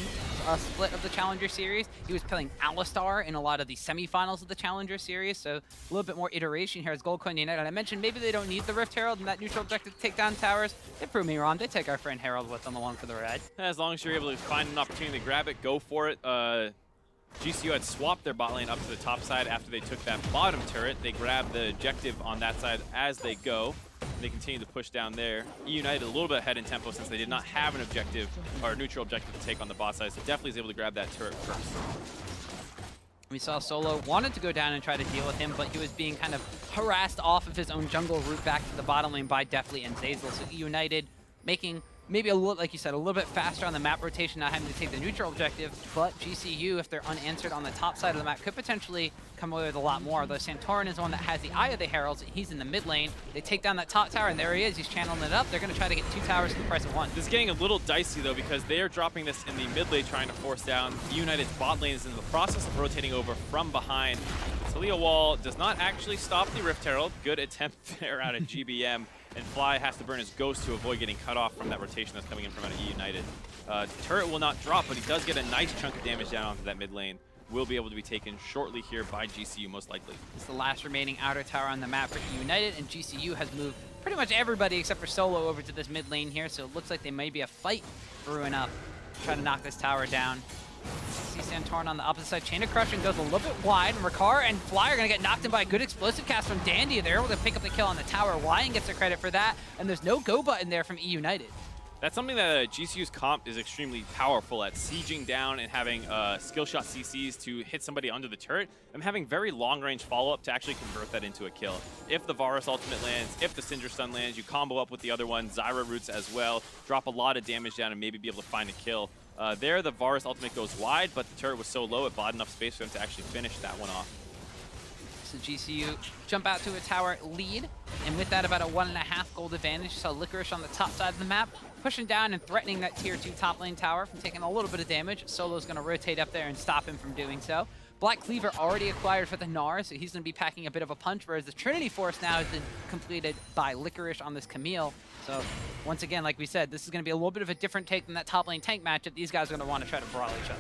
Speaker 4: split of the Challenger Series. He was playing Alistar in a lot of the semifinals of the Challenger Series, so a little bit more iteration here as Gold Coin United. And I mentioned maybe they don't need the Rift Herald and that neutral objective to take down towers. They prove me wrong. They take our friend Herald with them along for the ride.
Speaker 3: As long as you're able to find an opportunity to grab it, go for it. GCU had swapped their bot lane up to the top side after they took that bottom turret. They grabbed the objective on that side as they go. They continue to push down there. eUnited a little bit ahead in tempo since they did not have an objective or a neutral objective to take on the bot side. So Deftly is able to grab that turret first.
Speaker 4: We saw Solo wanted to go down and try to deal with him, but he was being kind of harassed off of his own jungle route back to the bottom lane by Deftly and Zeyzal. So eUnited making maybe a little, like you said, a little bit faster on the map rotation, not having to take the neutral objective. But GCU, if they're unanswered on the top side of the map, could potentially come away with a lot more. Though Santorin is the one that has the Eye of the Heralds. He's in the mid lane. They take down that top tower, and there he is. He's channeling it up. They're going to try to get 2 towers for the price of 1.
Speaker 3: This is getting a little dicey, though, because they are dropping this in the mid lane, trying to force down. United's bot lane is in the process of rotating over from behind. Taliyah wall does not actually stop the Rift Herald. Good attempt there out of GBM. And Fly has to burn his Ghost to avoid getting cut off from that rotation that's coming in from out of eUnited. Turret will not drop, but he does get a nice chunk of damage down onto that mid lane. Will be able to be taken shortly here by GCU, most likely.
Speaker 4: It's the last remaining outer tower on the map for eUnited, and GCU has moved pretty much everybody except for Solo over to this mid lane here, so it looks like they may be a fight brewing up, trying to knock this tower down. See Santorin on the opposite side. Chain of Crushing goes a little bit wide, and Rikara and Fly are going to get knocked in by a good explosive cast from Dandy. They're able to pick up the kill on the tower. Whyin gets the credit for that, and there's no go button there from eUnited.
Speaker 3: That's something that GCU's comp is extremely powerful at, sieging down and having skill shot CCs to hit somebody under the turret, and having very long range follow-up to actually convert that into a kill. If the Varus ultimate lands, if the Syndra stun lands, you combo up with the other one, Zyra roots as well, drop a lot of damage down and maybe be able to find a kill. There, the Varus ultimate goes wide, but the turret was so low it bought enough space for them to actually finish that one off.
Speaker 4: So GCU jump out to a tower lead, and with that about a 1.5 gold advantage. So Licorice on the top side of the map, pushing down and threatening that tier 2 top lane tower from taking a little bit of damage. Solo's going to rotate up there and stop him from doing so. Black Cleaver already acquired for the Gnar, so he's going to be packing a bit of a punch, whereas the Trinity Force now has been completed by Licorice on this Camille. So once again, like we said, this is going to be a little bit of a different take than that top lane tank matchup. These guys are going to want to try to brawl each other.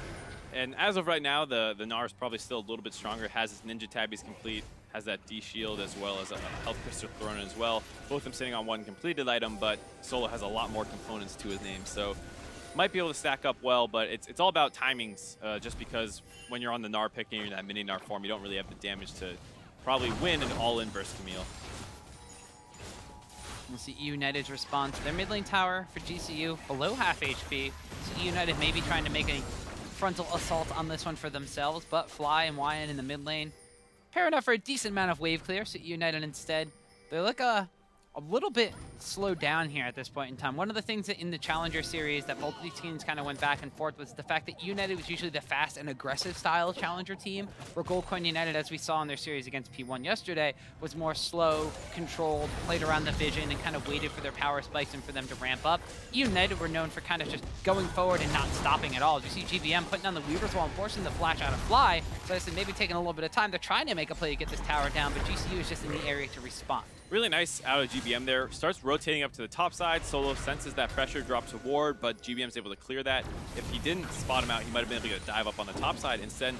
Speaker 3: And as of right now, the Gnar is probably still a little bit stronger. It has his Ninja Tabbies complete, has that D-Shield as well as a Health Crystal thrown in as well. Both of them sitting on one completed item, but Solo has a lot more components to his name. So might be able to stack up well, but it's all about timings, just because when you're on the Gnar pick and you're in that mini Gnar form, you don't really have the damage to probably win an all-in versus Camille.
Speaker 4: We'll see eUnited's response. Their mid lane tower for GCU below half HP. So eUnited may be trying to make a frontal assault on this one for themselves, but Fly and Whyin in the mid lane pair enough for a decent amount of wave clear. So eUnited instead, they look a little bit slowed down here at this point in time. One of the things that in the Challenger series that both these teams kind of went back and forth was the fact that United was usually the fast and aggressive style Challenger team, where Goldcoin United, as we saw in their series against P1 yesterday, was more slow, controlled, played around the vision, and kind of waited for their power spikes and for them to ramp up. United were known for kind of just going forward and not stopping at all. As you see GBM putting down the Weaver's Wall and forcing the flash out of Fly, so I said maybe taking a little bit of time. They're trying to make a play to get this tower down, but GCU is just in the area to respond.
Speaker 3: Really nice out of GBM there. Starts rotating up to the top side. Solo senses that pressure, drops a ward, but GBM's able to clear that. If he didn't spot him out, he might have been able to dive up on the top side. Instead,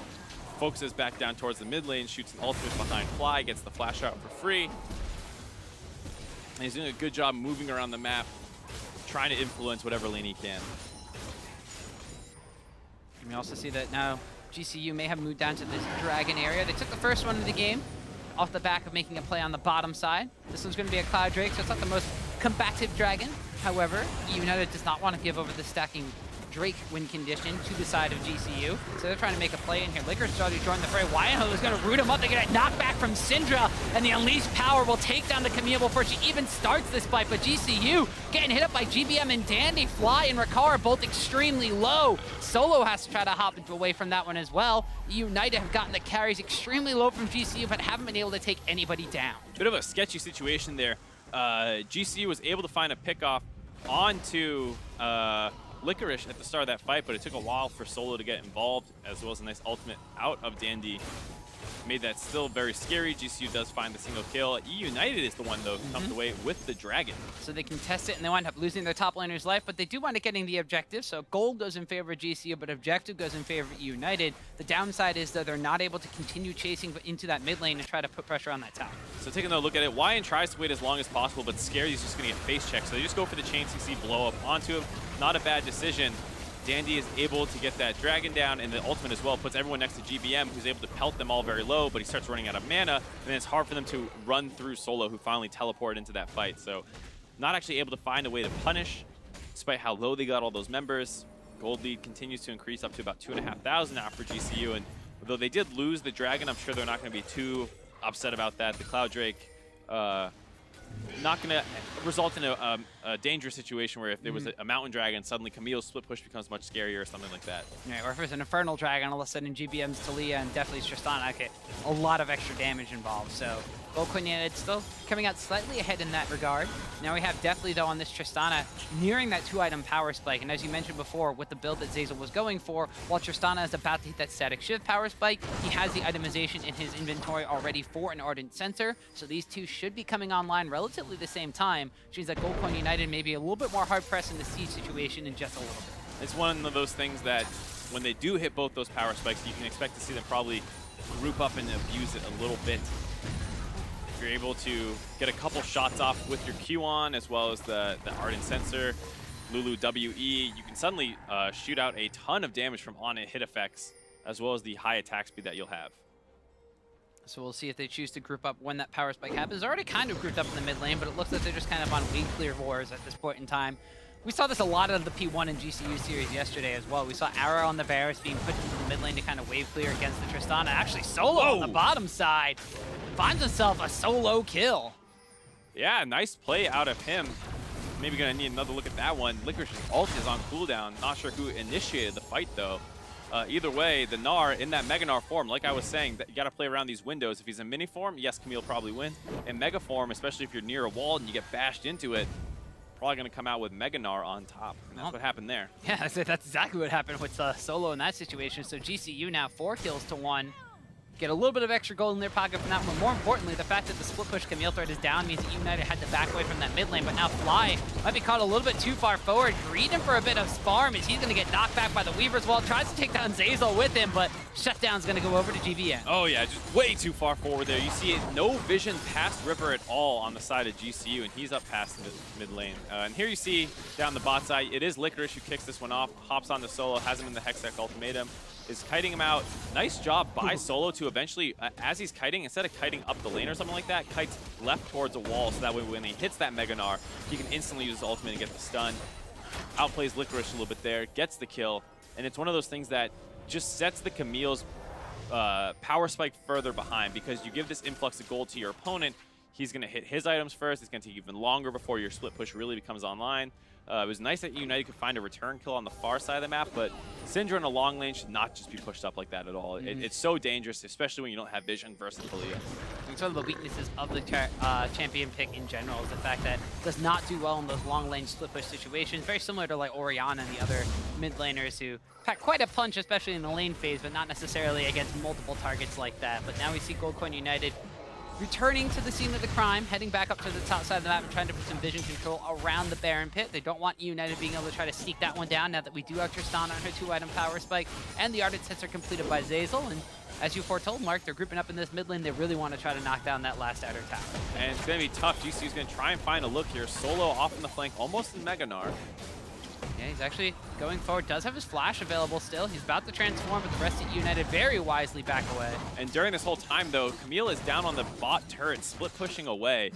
Speaker 3: focuses back down towards the mid lane, shoots an ultimate behind Fly, gets the flash out for free. And he's doing a good job moving around the map, trying to influence whatever lane he can.
Speaker 4: And we also see that now GCU may have moved down to this dragon area. They took the first one of the game off the back of making a play on the bottom side. This one's going to be a Cloud Drake, so it's not the most combative dragon. However, eUnited does not want to give over the stacking Drake win condition to the side of GCU, so they're trying to make a play in here. Licorice already joined the fray. Whyin is going to root him up. They get a knockback from Syndra, and the Unleashed Power will take down the Camille before she even starts this fight, but GCU getting hit up by GBM and Dandy. Fly and Rikara both extremely low. Solo has to try to hop away from that one as well. eUnited have gotten the carries extremely low from GCU, but haven't been able to take anybody down.
Speaker 3: Bit of a sketchy situation there. GCU was able to find a pickoff onto Licorice at the start of that fight, but it took a while for Solo to get involved, as well as a nice ultimate out of Dandy. Made that still very scary. GCU does find the single kill. eUnited is the one, though, who comes away with the dragon.
Speaker 4: So they can test it, and they wind up losing their top laner's life, but they do wind up getting the objective. So gold goes in favor of GCU, but objective goes in favor of eUnited. The downside is that they're not able to continue chasing into that mid lane and try to put pressure on that tower.
Speaker 3: So taking a look at it, Whyin tries to wait as long as possible, but Scary's just going to get face checked. So they just go for the chain CC blow up onto him. Not a bad decision. Dandy is able to get that dragon down, and the ultimate as well puts everyone next to GBM, who's able to pelt them all very low, but he starts running out of mana, and then it's hard for them to run through Solo, who finally teleported into that fight. So not actually able to find a way to punish, despite how low they got all those members. Gold lead continues to increase up to about 2,500 now for GCU, and though they did lose the dragon, I'm sure they're not going to be too upset about that. The Cloud Drake not going to result in a dangerous situation where if there was a mountain dragon, suddenly Camille's split push becomes much scarier or something like that.
Speaker 4: Yeah, or if it's an infernal dragon, all of a sudden GBM's Taliyah and Deftly's Tristana, okay, a lot of extra damage involved. So Gold United still coming out slightly ahead in that regard. Now we have Deftly though on this Tristana nearing that 2-item power spike, and as you mentioned before, with the build that Zeyzal was going for, while Tristana is about to hit that static shift power spike, he has the itemization in his inventory already for an Ardent Sensor, so these two should be coming online relatively the same time, which means that Gold United may be a little bit more hard-pressed in the siege situation in just a little bit.
Speaker 3: It's one of those things that when they do hit both those power spikes, you can expect to see them probably group up and abuse it a little bit. If you're able to get a couple shots off with your Q on, as well as the Ardent Sensor, Lulu WE, you can suddenly shoot out a ton of damage from on-it hit effects, as well as the high attack speed that you'll have.
Speaker 4: So we'll see if they choose to group up when that power spike happens. They're already kind of grouped up in the mid lane, but it looks like they're just kind of on wave clear wars at this point in time. We saw this a lot of the P1 and GCU series yesterday as well. We saw Arrow on the Varus being put into the mid lane to kind of wave clear against the Tristana. Actually, Solo on the bottom side finds himself a solo kill.
Speaker 3: Yeah, nice play out of him. Maybe gonna need another look at that one. Licorice's ult is on cooldown. Not sure who initiated the fight though. Either way, the Gnar in that Mega Gnar form, like I was saying, that you got to play around these windows. If he's in mini form, yes, Camille probably wins. In Mega form, especially if you're near a wall and you get bashed into it, probably going to come out with Mega Gnar on top. And that's what happened there.
Speaker 4: Yeah, that's exactly what happened with Solo in that situation. So GCU now 4 kills to 1. Get a little bit of extra gold in their pocket from that one. More importantly, the fact that the split push Camille threat is down means that eUnited had to back away from that mid lane, but now Fly might be caught a little bit too far forward. Greeding for a bit of Sparm as he's going to get knocked back by the Weaver's Wall. Tries to take down Zeyzal with him, but Shutdown's going to go over to GBN.
Speaker 3: Oh yeah, just way too far forward there. You see no vision past River at all on the side of GCU, and he's up past the mid lane. And here you see down the bot side, it is Licorice who kicks this one off, hops on the Solo, has him in the Hextech ultimatum, is kiting him out. Nice job by Solo to eventually, as he's kiting, instead of kiting up the lane or something like that, kites left towards a wall, so that way when he hits that Mega Gnar, he can instantly use his ultimate and get the stun. Outplays Licorice a little bit there, gets the kill, and it's one of those things that just sets the Camille's power spike further behind, because you give this influx of gold to your opponent, he's going to hit his items first, it's going to take even longer before your split push really becomes online. It was nice that eUnited could find a return kill on the far side of the map, but Syndra in a long lane should not just be pushed up like that at all. It's so dangerous, especially when you don't have vision versus Taliyah.
Speaker 4: It's one of the weaknesses of the champion pick in general is the fact that it does not do well in those long lane split push situations. Very similar to like Orianna and the other mid laners who pack quite a punch, especially in the lane phase, but not necessarily against multiple targets like that. But now we see Goldcoin United returning to the scene of the crime, heading back up to the top side of the map and trying to put some vision control around the Baron Pit. They don't want eUnited being able to try to sneak that one down now that we do have Tristana on her 2-item power spike, and the Ardent Sensor completed by Zeyzal. And as you foretold, Mark, they're grouping up in this mid lane. They really want to try to knock down that last outer tower.
Speaker 3: And it's going to be tough. GCU's going to try and find a look here. Solo off on the flank, almost in Mega Gnar.
Speaker 4: Yeah, he's actually going forward, does have his flash available still. He's about to transform, but the rest of eUnited very wisely back away.
Speaker 3: And during this whole time, though, Camille is down on the bot turret, split pushing away.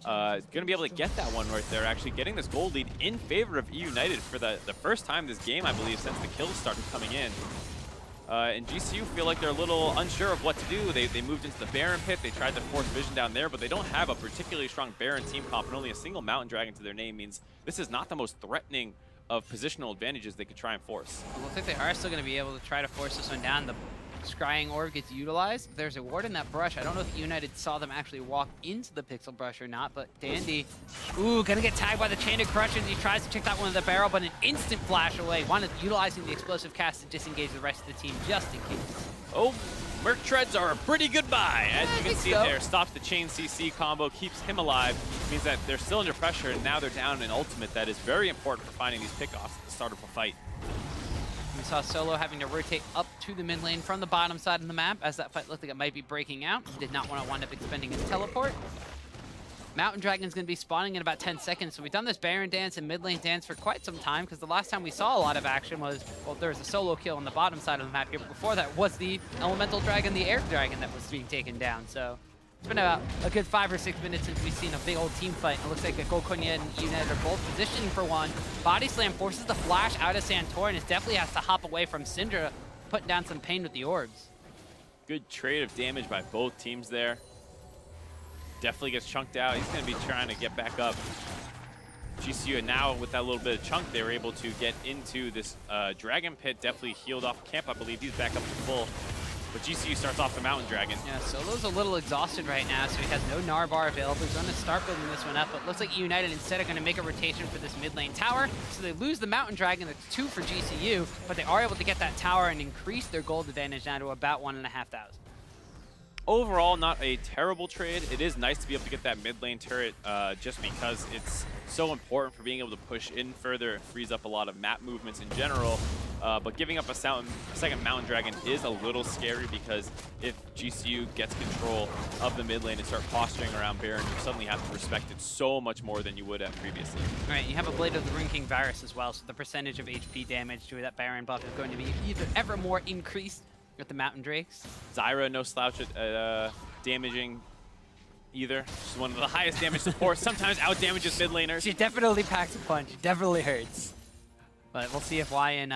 Speaker 3: Going to be able to get that one right there, actually getting this gold lead in favor of eUnited for the first time this game, I believe, since the kills started coming in. And GCU feel like they're a little unsure of what to do. They moved into the Baron Pit. They tried to force vision down there, but they don't have a particularly strong Baron team comp, and only a single Mountain Dragon to their name means this is not the most threatening of positional advantages they could try and force.
Speaker 4: It looks like they are still going to be able to try to force this one down. The Scrying Orb gets utilized. There's a ward in that brush. I don't know if eUnited saw them actually walk into the Pixel Brush or not, but Dandy, ooh, gonna get tagged by the Chain of Crush, and he tries to check that one with the barrel, but an instant flash away. Wanted utilizing the explosive cast to disengage the rest of the team just in case.
Speaker 3: Oh, Merc Treads are a pretty good buy. As you can see there, stops the Chain CC combo, keeps him alive, means that they're still under pressure, and now they're down an ultimate that is very important for finding these pickoffs at the start of a fight.
Speaker 4: We saw Solo having to rotate up to the mid lane from the bottom side of the map as that fight looked like it might be breaking out. Did not want to wind up expending his teleport. Mountain Dragon's going to be spawning in about 10 seconds. So we've done this Baron dance and mid lane dance for quite some time, because the last time we saw a lot of action was, well, there was a solo kill on the bottom side of the map here, but before that was the Elemental Dragon, the Air Dragon that was being taken down. So it's been about a good 5 or 6 minutes since we've seen a big old team fight. It looks like Goldcoin and eUnited are both positioning for one. Body Slam forces the flash out of Santorin. It definitely has to hop away from Syndra, putting down some pain with the orbs.
Speaker 3: Good trade of damage by both teams there. Definitely gets chunked out. He's going to be trying to get back up. GCU, and now with that little bit of chunk, they were able to get into this Dragon Pit. Definitely healed off camp, I believe. He's back up to full. But GCU starts off the Mountain Dragon.
Speaker 4: Yeah, Solo's a little exhausted right now, so he has no Gnar bar available. He's going to start building this one up, but looks like eUnited instead are going to make a rotation for this mid lane tower. So they lose the Mountain Dragon. That's 2 for GCU, but they are able to get that tower and increase their gold advantage down to about 1,500.
Speaker 3: Overall, not a terrible trade. It is nice to be able to get that mid lane turret just because it's so important for being able to push in further. It frees up a lot of map movements in general. But giving up a second Mountain Dragon is a little scary because if GCU gets control of the mid lane and start posturing around Baron, you suddenly have to respect it so much more than you would have previously.
Speaker 4: All right, you have a Blade of the Rune King Varus as well, so the percentage of HP damage to that Baron buff is going to be either ever more increased with the Mountain Drakes.
Speaker 3: Zyra, no slouch at damaging either. She's one of the highest damage supports, sometimes out damages mid laners.
Speaker 4: She definitely packs a punch, it definitely hurts. But we'll see if Whyin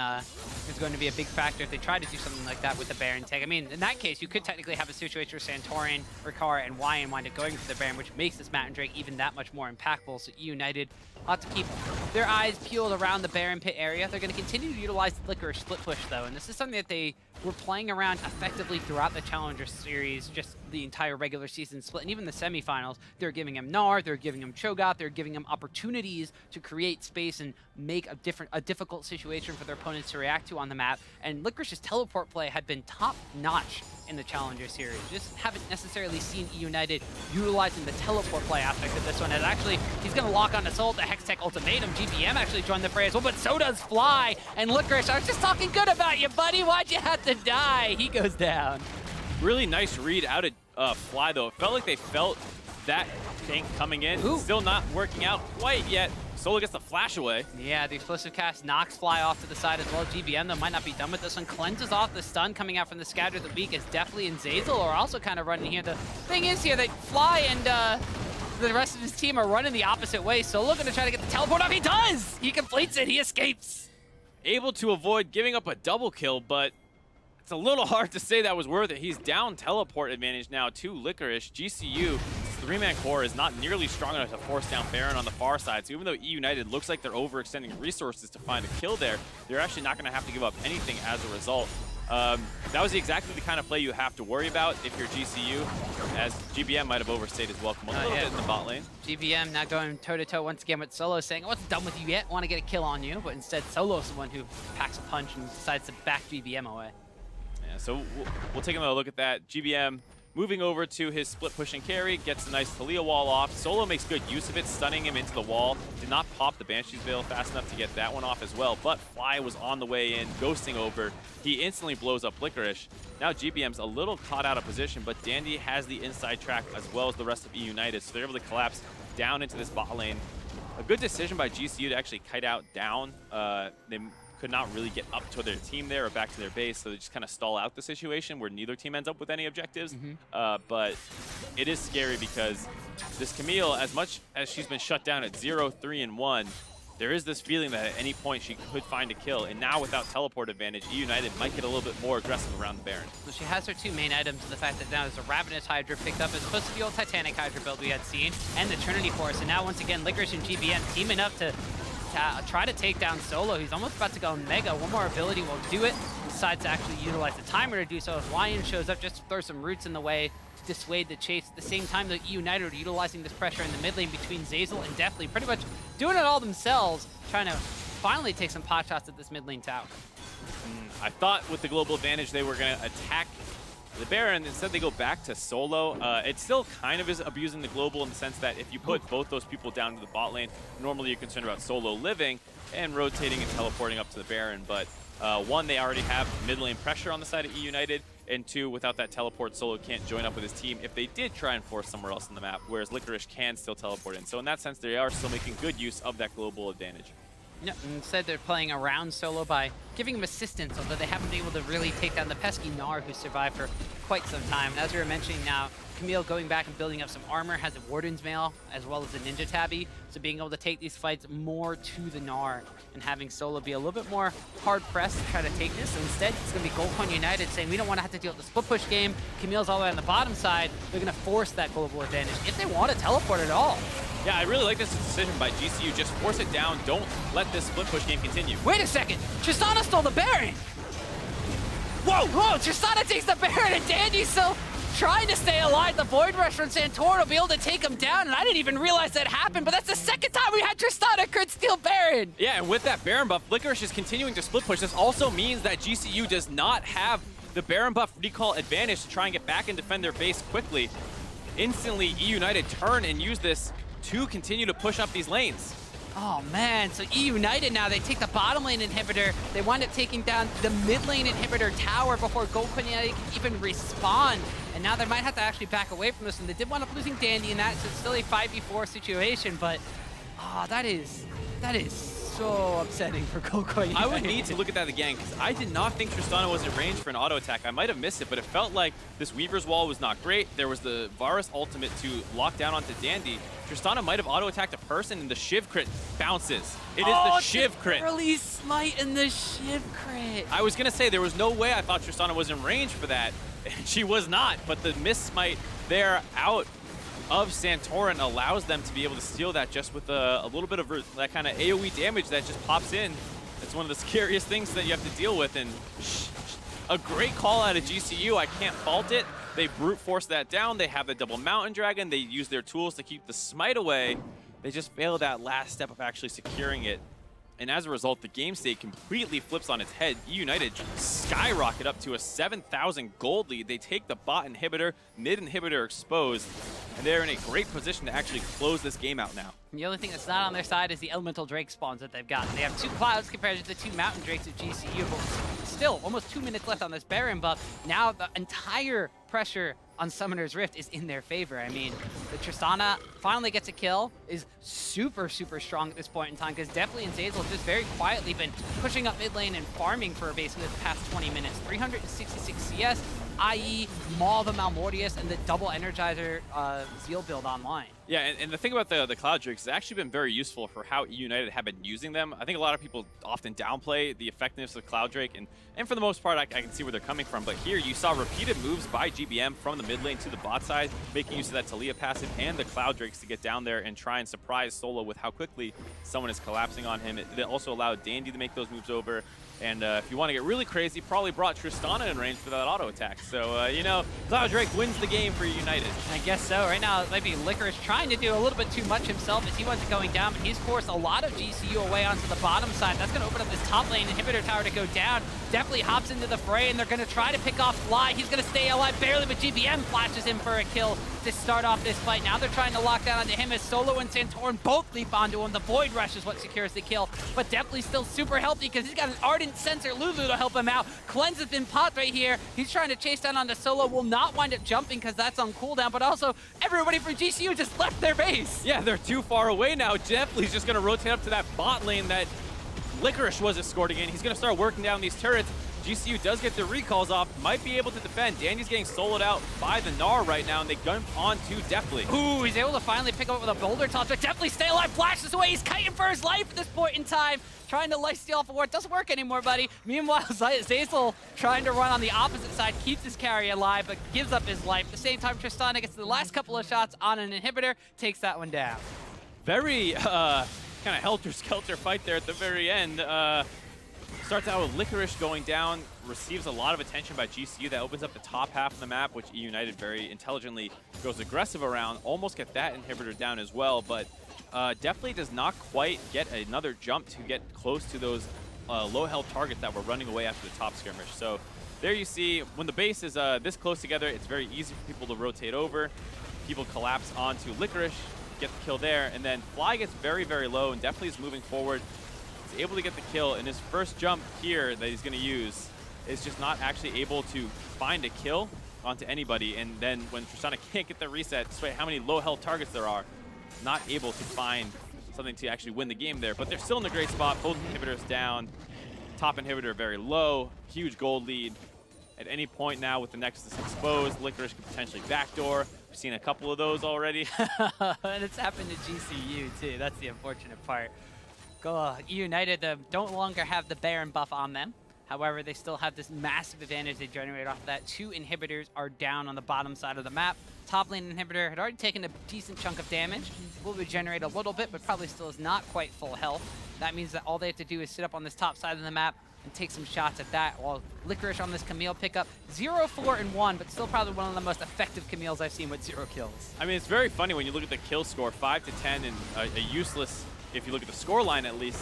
Speaker 4: is going to be a big factor if they try to do something like that with the Baron tag. I mean, in that case, you could technically have a situation where Santorin, Rikara, and Whyin wind up going for the Baron, which makes this Mountain Drake even that much more impactful. So eUnited have to keep their eyes peeled around the Baron pit area. They're going to continue to utilize the Licorice split push, though, and this is something that they were playing around effectively throughout the Challenger Series, just the entire regular season split, and even the semifinals. They're giving him Gnar, they're giving him Cho'Gath, they're giving him opportunities to create space and make a difficult situation for their opponents to react to on the map. And Licorice's teleport play had been top-notch in the Challenger Series. Just haven't necessarily seen eUnited utilizing the teleport play aspect of this one. And actually, he's going to lock on Assault, the Hextech Ultimatum. GBM actually joined the fray as well, but so does Fly. And Licorice, I was just talking good about you, buddy. Why'd you have to die? He goes down.
Speaker 3: Really nice read out of Fly, though. It felt like they felt that tank coming in.
Speaker 4: Ooh.
Speaker 3: Still not working out quite yet. Solo gets the flash away.
Speaker 4: Yeah, the explosive cast knocks Fly off to the side as well. GBM, though, might not be done with this one. Cleanses off the stun coming out from the Scatter of the Weak as Deftly and Zeyzal are also kind of running here. The thing is here that Fly and the rest of his team are running the opposite way. Solo going to try to get the teleport off. He does! He completes it. He escapes.
Speaker 3: Able to avoid giving up a double kill, but it's a little hard to say that was worth it. He's down teleport advantage now to Licorice. GCU, three-man core is not nearly strong enough to force down Baron on the far side. So even though eUnited looks like they're overextending resources to find a kill there, they're actually not going to have to give up anything as a result. That was exactly the kind of play you have to worry about if you're GCU, as GBM might have overstayed his welcome a little bit in the bot lane.
Speaker 4: GBM now going toe-to-toe once again with Solo, saying, I wasn't done with you yet, want to get a kill on you, but instead Solo's the one who packs a punch and decides to back GBM away.
Speaker 3: Yeah, so we'll take another look at that. GBM moving over to his split push and carry, gets a nice Taliyah wall off. Solo makes good use of it, stunning him into the wall. Did not pop the Banshee's Veil fast enough to get that one off as well, but Fly was on the way in, ghosting over. He instantly blows up Licorice. Now GBM's a little caught out of position, but Dandy has the inside track as well as the rest of eUnited, so they're able to collapse down into this bot lane. A good decision by GCU to actually kite out down. They could not really get up to their team there or back to their base, so they just kind of stall out the situation where neither team ends up with any objectives. But it is scary because this Camille, as much as she's been shut down at 0, 3, and 1, there is this feeling that at any point she could find a kill. And now without teleport advantage, eUnited might get a little bit more aggressive around the Baron.
Speaker 4: So she has her two main items, and the fact that now there's a Ravenous Hydra picked up as opposed to the old Titanic Hydra build we had seen, and the Trinity Force. And now once again, Licorice and GBM teaming up to try to take down Solo. He's almost about to go Mega. One more ability will do it. Decides to actually utilize the timer to do so. If Whyin shows up, just to throw some roots in the way to dissuade the chase. At the same time, the eUnited are utilizing this pressure in the mid lane between Zeyzal and Deftly, pretty much doing it all themselves, trying to finally take some pot shots at this mid lane tower.
Speaker 3: I thought with the global advantage they were going to attack the Baron. Instead they go back to Solo. It still kind of is abusing the global in the sense that if you put both those people down to the bot lane, normally you're concerned about Solo living and rotating and teleporting up to the Baron. But one, they already have mid lane pressure on the side of eUnited, and two, without that teleport, Solo can't join up with his team if they did try and force somewhere else in the map, whereas Licorice can still teleport in. So in that sense, they are still making good use of that global advantage.
Speaker 4: Yeah, instead they're playing around Solo by giving him assistance, although they haven't been able to really take down the pesky Gnar, who survived for quite some time. And as we were mentioning now, Camille going back and building up some armor, has a Warden's Mail as well as a Ninja Tabby, so being able to take these fights more to the Gnar and having Solo be a little bit more hard-pressed to try to take this. So instead, it's going to be GoldCoin United saying, we don't want to have to deal with the split push game. Camille's all the way on the bottom side. They're going to force that global advantage if they want to teleport at all.
Speaker 3: Yeah, I really like this decision by GCU. Just force it down. Don't let this split push game continue.
Speaker 4: Wait a second. Tristana stole the Baron. Whoa, Tristana takes the Baron, and Dandy's still trying to stay alive. The Void Rush from Santorin will be able to take him down, and I didn't even realize that happened, but that's the second time we had Tristana crit steal Baron.
Speaker 3: Yeah, and with that Baron buff, Licorice is continuing to split push. This also means that GCU does not have the Baron buff recall advantage to try and get back and defend their base quickly. Instantly, eUnited turn and use this to continue to push up these lanes.
Speaker 4: Oh man, so eUnited now, they take the bottom lane inhibitor, they wind up taking down the mid lane inhibitor tower before GoldCoin United can even respond. And now they might have to actually back away from this, and they did wind up losing Dandy in that, so it's still a 5v4 situation, but that is so upsetting for GoldCoin United.
Speaker 3: I would need to look at that again, because I did not think Tristana was in range for an auto attack. I might have missed it, but it felt like this Weaver's Wall was not great. There was the Varus ultimate to lock down onto Dandy. Tristana might have auto attacked a person, and the Shiv crit bounces. It is the Shiv crit.
Speaker 4: Early smite and the Shiv crit.
Speaker 3: I was gonna say there was no way I thought Tristana was in range for that. She was not, but the miss smite there out of Santorin allows them to be able to steal that just with a little bit of that kind of AoE damage that just pops in. It's one of the scariest things that you have to deal with, and a great call out of GCU. I can't fault it. They brute force that down. They have the double Mountain Dragon. They use their tools to keep the smite away. They just failed that last step of actually securing it. And as a result, the game state completely flips on its head. eUnited skyrocket up to a 7,000 gold lead. They take the bot inhibitor, mid inhibitor exposed, and they're in a great position to actually close this game out now.
Speaker 4: And the only thing that's not on their side is the Elemental Drake spawns that they've got. They have 2 Clouds compared to the 2 Mountain Drakes of GCU, but still, almost 2 minutes left on this Baron buff. Now the entire pressure on Summoner's Rift is in their favor. I mean, the Tristana finally gets a kill, is super, super strong at this point in time, because Deftly and Zeyzal just very quietly been pushing up mid lane and farming for basically the past 20 minutes. 366 CS, i.e. Maul the Malmortius and the double Energizer Zeal build online.
Speaker 3: Yeah, and the thing about the Cloud Drakes has actually been very useful for how eUnited have been using them. I think a lot of people often downplay the effectiveness of Cloud Drake, and for the most part, I can see where they're coming from. But here, you saw repeated moves by GBM from the mid lane to the bot side, making use of that Taliyah passive and the Cloud Drakes to get down there and try and surprise Solo with how quickly someone is collapsing on him. It also allowed Dandy to make those moves over. And if you want to get really crazy, probably brought Tristana in range for that auto attack. So, you know, Cloud Drake wins the game for United.
Speaker 4: I guess so. Right now, it might be Licorice trying to do a little bit too much himself as he wants it going down, but he's forced a lot of GCU away onto the bottom side. That's going to open up this top lane inhibitor tower to go down. Definitely hops into the fray, and they're going to try to pick off Fly. He's going to stay alive barely, but GBM flashes him for a kill to start off this fight. Now they're trying to lock down onto him as Solo and Santorin both leap onto him. The Void Rush is what secures the kill, but Deftly's still super healthy because he's got an Ardent Sensor Lulu to help him out. Cleanse has been popped right here. He's trying to chase down onto Solo. Will not wind up jumping because that's on cooldown, but also everybody from GCU just left their base.
Speaker 3: Yeah, they're too far away now. Deftly's just going to rotate up to that bot lane that Licorice was escorting in. He's going to start working down these turrets. GCU does get their recalls off, might be able to defend. Dandy's getting soloed out by the Gnar right now, and they gun onto Deftly.
Speaker 4: Ooh, he's able to finally pick up with a boulder toss, but Deftly stay alive, flashes away. He's kiting for his life at this point in time, trying to lifesteal off a ward. Doesn't work anymore, buddy. Meanwhile, Zeyzal trying to run on the opposite side, keeps his carry alive, but gives up his life. At the same time, Tristana gets the last couple of shots on an inhibitor, takes that one down.
Speaker 3: Very kind of helter-skelter fight there at the very end. Starts out with Licorice going down, receives a lot of attention by GCU. That opens up the top half of the map, which eUnited very intelligently goes aggressive around. Almost get that inhibitor down as well, but Deftly does not quite get another jump to get close to those low health targets that were running away after the top skirmish. So there you see, when the base is this close together, it's very easy for people to rotate over. People collapse onto Licorice, get the kill there, and then Fly gets very, very low, and Deftly is moving forward. He's able to get the kill, and his first jump here that he's going to use is just not actually able to find a kill onto anybody. And then when Tristana can't get the reset, despite how many low health targets there are, not able to find something to actually win the game there. But they're still in a great spot. Both inhibitors down. top inhibitor very low, huge gold lead. At any point now with the Nexus exposed, Licorice could potentially backdoor. We've seen a couple of those already.
Speaker 4: And it's happened to GCU too. That's the unfortunate part. eUnited don't longer have the Baron buff on them. However, they still have this massive advantage they generate off of that. 2 inhibitors are down on the bottom side of the map. Top lane inhibitor had already taken a decent chunk of damage. Will regenerate a little bit, but probably still is not quite full health. That means that all they have to do is sit up on this top side of the map and take some shots at that, while Licorice on this Camille pickup, 0, 4, and 1, but still probably one of the most effective Camille's I've seen with 0 kills.
Speaker 3: I mean, it's very funny when you look at the kill score, 5 to 10, and a useless, if you look at the score line at least,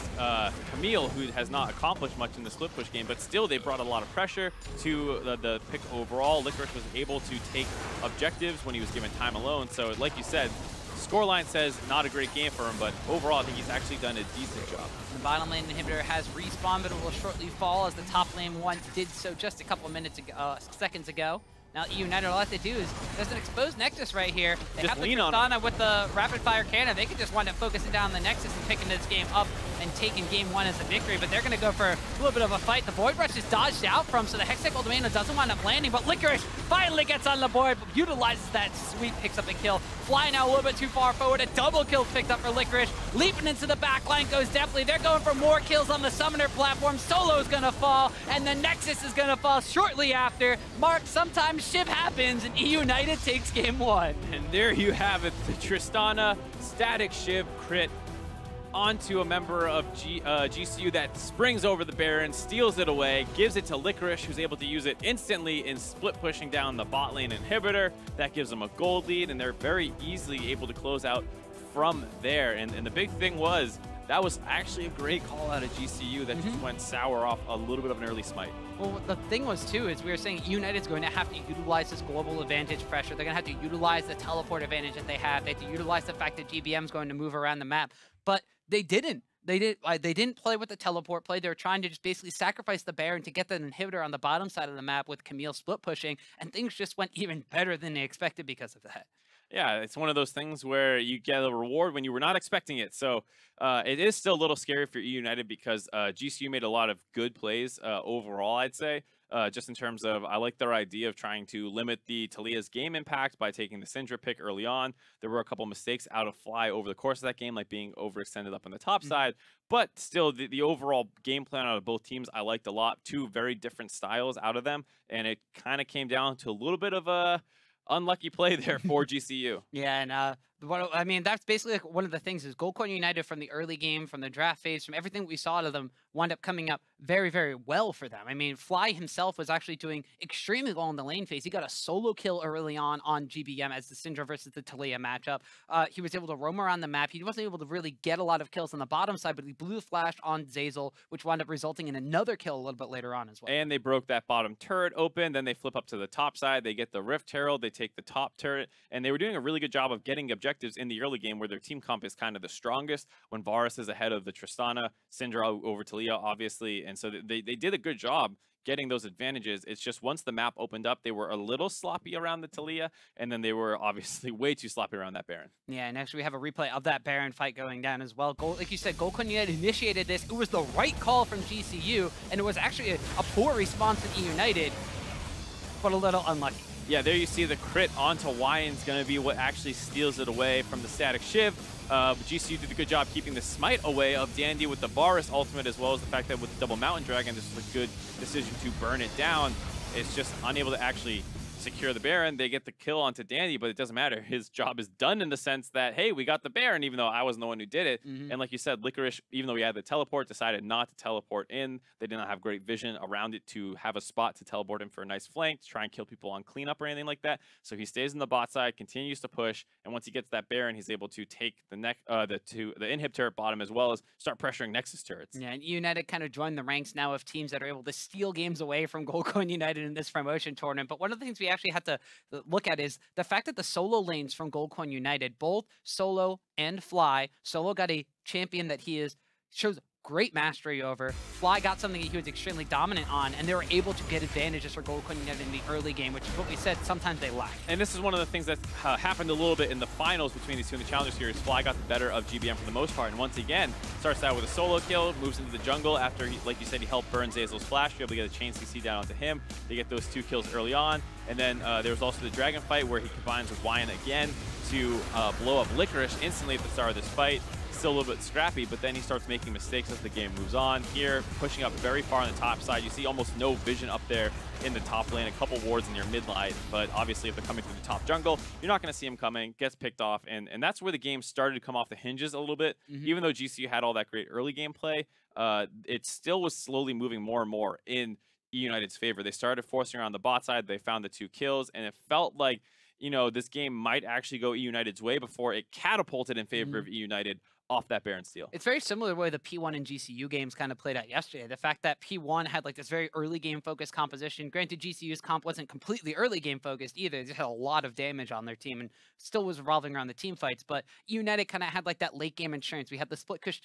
Speaker 3: Camille, who has not accomplished much in the split push game, but still they brought a lot of pressure to the pick overall. Licorice was able to take objectives when he was given time alone, so like you said, scoreline says not a great game for him, but overall I think he's actually done a decent job.
Speaker 4: The bottom lane inhibitor has respawned, but it will shortly fall as the top lane one did so just a couple minutes ago, seconds ago. Now eUnited, all they have to do is, there's an exposed Nexus right here. They
Speaker 3: just
Speaker 4: have the
Speaker 3: lean on
Speaker 4: Tristana with the rapid fire cannon. They could just wind up focusing down on the Nexus and picking this game up and taking game 1 as a victory, but they're going to go for a little bit of a fight. The Void Rush is dodged out from, so the Hextech Ultimate doesn't wind up landing, but Licorice finally gets on the board, utilizes that sweep, picks up a kill. Fly now a little bit too far forward, a double kill picked up for Licorice. Leaping into the back line goes Deftly. They're going for more kills on the Summoner platform. Solo's going to fall, and the Nexus is going to fall shortly after. Mark, sometimes Shiv happens, and eUnited takes game 1.
Speaker 3: And there you have it, the Tristana static Shiv crit onto a member of GCU that springs over the Baron, steals it away, gives it to Licorice, who's able to use it instantly in split pushing down the bot lane inhibitor. That gives them a gold lead, and they're very easily able to close out from there. And the big thing was, that was actually a great call out of GCU that just went sour off a little bit of an early smite.
Speaker 4: Well, the thing was, too, is we were saying eUnited's going to have to utilize this global advantage pressure. They're going to have to utilize the teleport advantage that they have. They have to utilize the fact that GBM's going to move around the map. But they didn't. They didn't play with the teleport play. They were trying to just basically sacrifice the Baron to get that inhibitor on the bottom side of the map with Camille split pushing, and things just went even better than they expected because of that.
Speaker 3: Yeah, it's one of those things where you get a reward when you were not expecting it. So it is still a little scary for eUnited because GCU made a lot of good plays overall, I'd say. Just in terms of, I like their idea of trying to limit the Taliyah's game impact by taking the Syndra pick early on. There were a couple mistakes out of Fly over the course of that game, like being overextended up on the top side. But still, the overall game plan out of both teams, I liked a lot. 2 very different styles out of them. And it kind of came down to a little bit of a unlucky play there for GCU.
Speaker 4: Yeah, and I mean, that's basically like one of the things is Goldcorn United from the early game, from the draft phase, from everything we saw out of them, wound up coming up very, very well for them. I mean, Fly himself was actually doing extremely well in the lane phase. He got a solo kill early on GBM as the Syndra versus the Taliyah matchup. He was able to roam around the map. He wasn't able to really get a lot of kills on the bottom side, but he blew the flash on Zeyzal, which wound up resulting in another kill a little bit later on as well.
Speaker 3: And they broke that bottom turret open. Then they flip up to the top side. They get the Rift Herald. They take the top turret. And they were doing a really good job of getting objectives in the early game where their team comp is kind of the strongest when Varus is ahead of the Tristana, Syndra over Taliyah, obviously. And so they did a good job getting those advantages. It's just once the map opened up, they were a little sloppy around the Taliyah, and then they were obviously way too sloppy around that Baron.
Speaker 4: Yeah, and actually we have a replay of that Baron fight going down as well. Like you said, Goldcorn United initiated this. It was the right call from GCU, and it was actually a poor response from eUnited, but a little unlucky.
Speaker 3: Yeah, there you see the crit onto Whyin is going to be what actually steals it away from the static Shiv. GCU did a good job keeping the smite away of Dandy with the Varus ultimate, as well as the fact that with the double Mountain Dragon, this was a good decision to burn it down. It's just unable to actually secure the Baron. They get the kill onto Dandy, but it doesn't matter. His job is done in the sense that, hey, we got the Baron, even though I wasn't the one who did it. And like you said, Licorice, even though he had the teleport, decided not to teleport in. They did not have great vision around it to have a spot to teleport in for a nice flank, to try and kill people on cleanup or anything like that. So he stays in the bot side, continues to push, and once he gets that Baron, he's able to take the inhib turret bottom as well as start pressuring Nexus turrets.
Speaker 4: Yeah, and United kind of joined the ranks now of teams that are able to steal games away from Goldcorn United in this promotion tournament. But one of the things we actually had to look at is the fact that the solo lanes from Goldcorn United, both Solo and Fly, Solo got a champion that shows great mastery over. Fly got something that he was extremely dominant on, and they were able to get advantages for Gold Coin United in the early game, which is what we said sometimes they lack.
Speaker 3: And this is one of the things that happened a little bit in the finals between these two in the Challenger Series. Fly got the better of GBM for the most part, and once again, starts out with a solo kill, moves into the jungle after, like you said, he helped burn Zeyzal's flash, be able to get a chain CC down onto him. They get those 2 kills early on, and then there was also the Dragon fight where he combines with Whyin again to blow up Licorice instantly at the start of this fight. Still a little bit scrappy, but then he starts making mistakes as the game moves on. Here, pushing up very far on the top side. You see almost no vision up there in the top lane, a couple wards in your mid line, but obviously if they're coming through the top jungle, you're not going to see him coming, gets picked off, and that's where the game started to come off the hinges a little bit. Even though GCU had all that great early game play, it still was slowly moving more and more in eUnited's favor. They started forcing around the bot side, they found the 2 kills, and it felt like, you know, this game might actually go eUnited's way before it catapulted in favor of eUnited off that Baron steal.
Speaker 4: It's very similar to the way the P1 and GCU games kind of played out yesterday. The fact that P1 had like this very early game focused composition. Granted, GCU's comp wasn't completely early game focused either. They just had a lot of damage on their team and still was revolving around the team fights. But eUnited kind of had like that late game insurance. We had the split push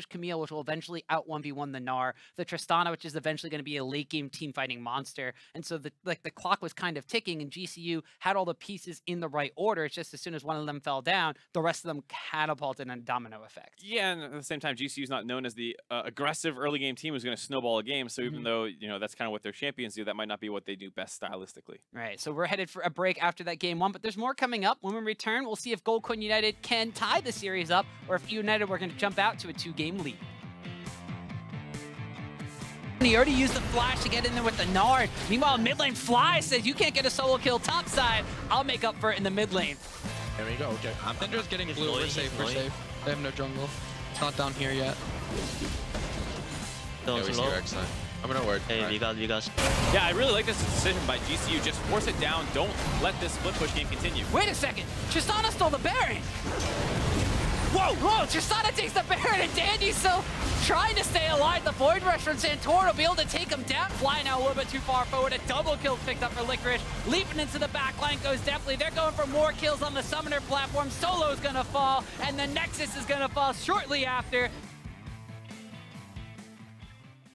Speaker 4: Camille, which will eventually out 1v1 the Gnar, the Tristana, which is eventually going to be a late game team fighting monster. And so the clock was kind of ticking, and GCU had all the pieces in the right order. It's just as soon as one of them fell down, the rest of them catapulted in a domino effect.
Speaker 3: Yeah, and at the same time, GCU is not known as the aggressive early game team who's going to snowball a game. So even though, you know, that's kind of what their champions do, that might not be what they do best stylistically.
Speaker 4: Right, so we're headed for a break after that game 1, but there's more coming up. When we return, we'll see if Gold Coin United can tie the series up, or if eUnited we're going to jump out to a 2-game lead. He already used the flash to get in there with the Gnar. Meanwhile, mid lane Fly says, you can't get a solo kill top side. I'll make up for it in the mid lane.
Speaker 5: There we go. Okay. Syndra's getting blue. We're safe. We're safe. They have no jungle. It's not down here yet.
Speaker 6: Yeah, we see Rek'Sai. I'm gonna ward.
Speaker 7: Hey, you guys.
Speaker 3: Yeah, I really like this decision by GCU. Just force it down. Don't let this split push game continue.
Speaker 4: Wait a second. Tristana stole the Baron. Whoa, Tristana takes the Baron, and Dandy's still trying to stay alive. The Void Rush from Santorin will be able to take him down. Flying out a little bit too far forward. A double kill picked up for Licorice. Leaping into the backline goes Deftly. They're going for more kills on the Summoner platform. Solo's gonna fall, and the Nexus is gonna fall shortly after.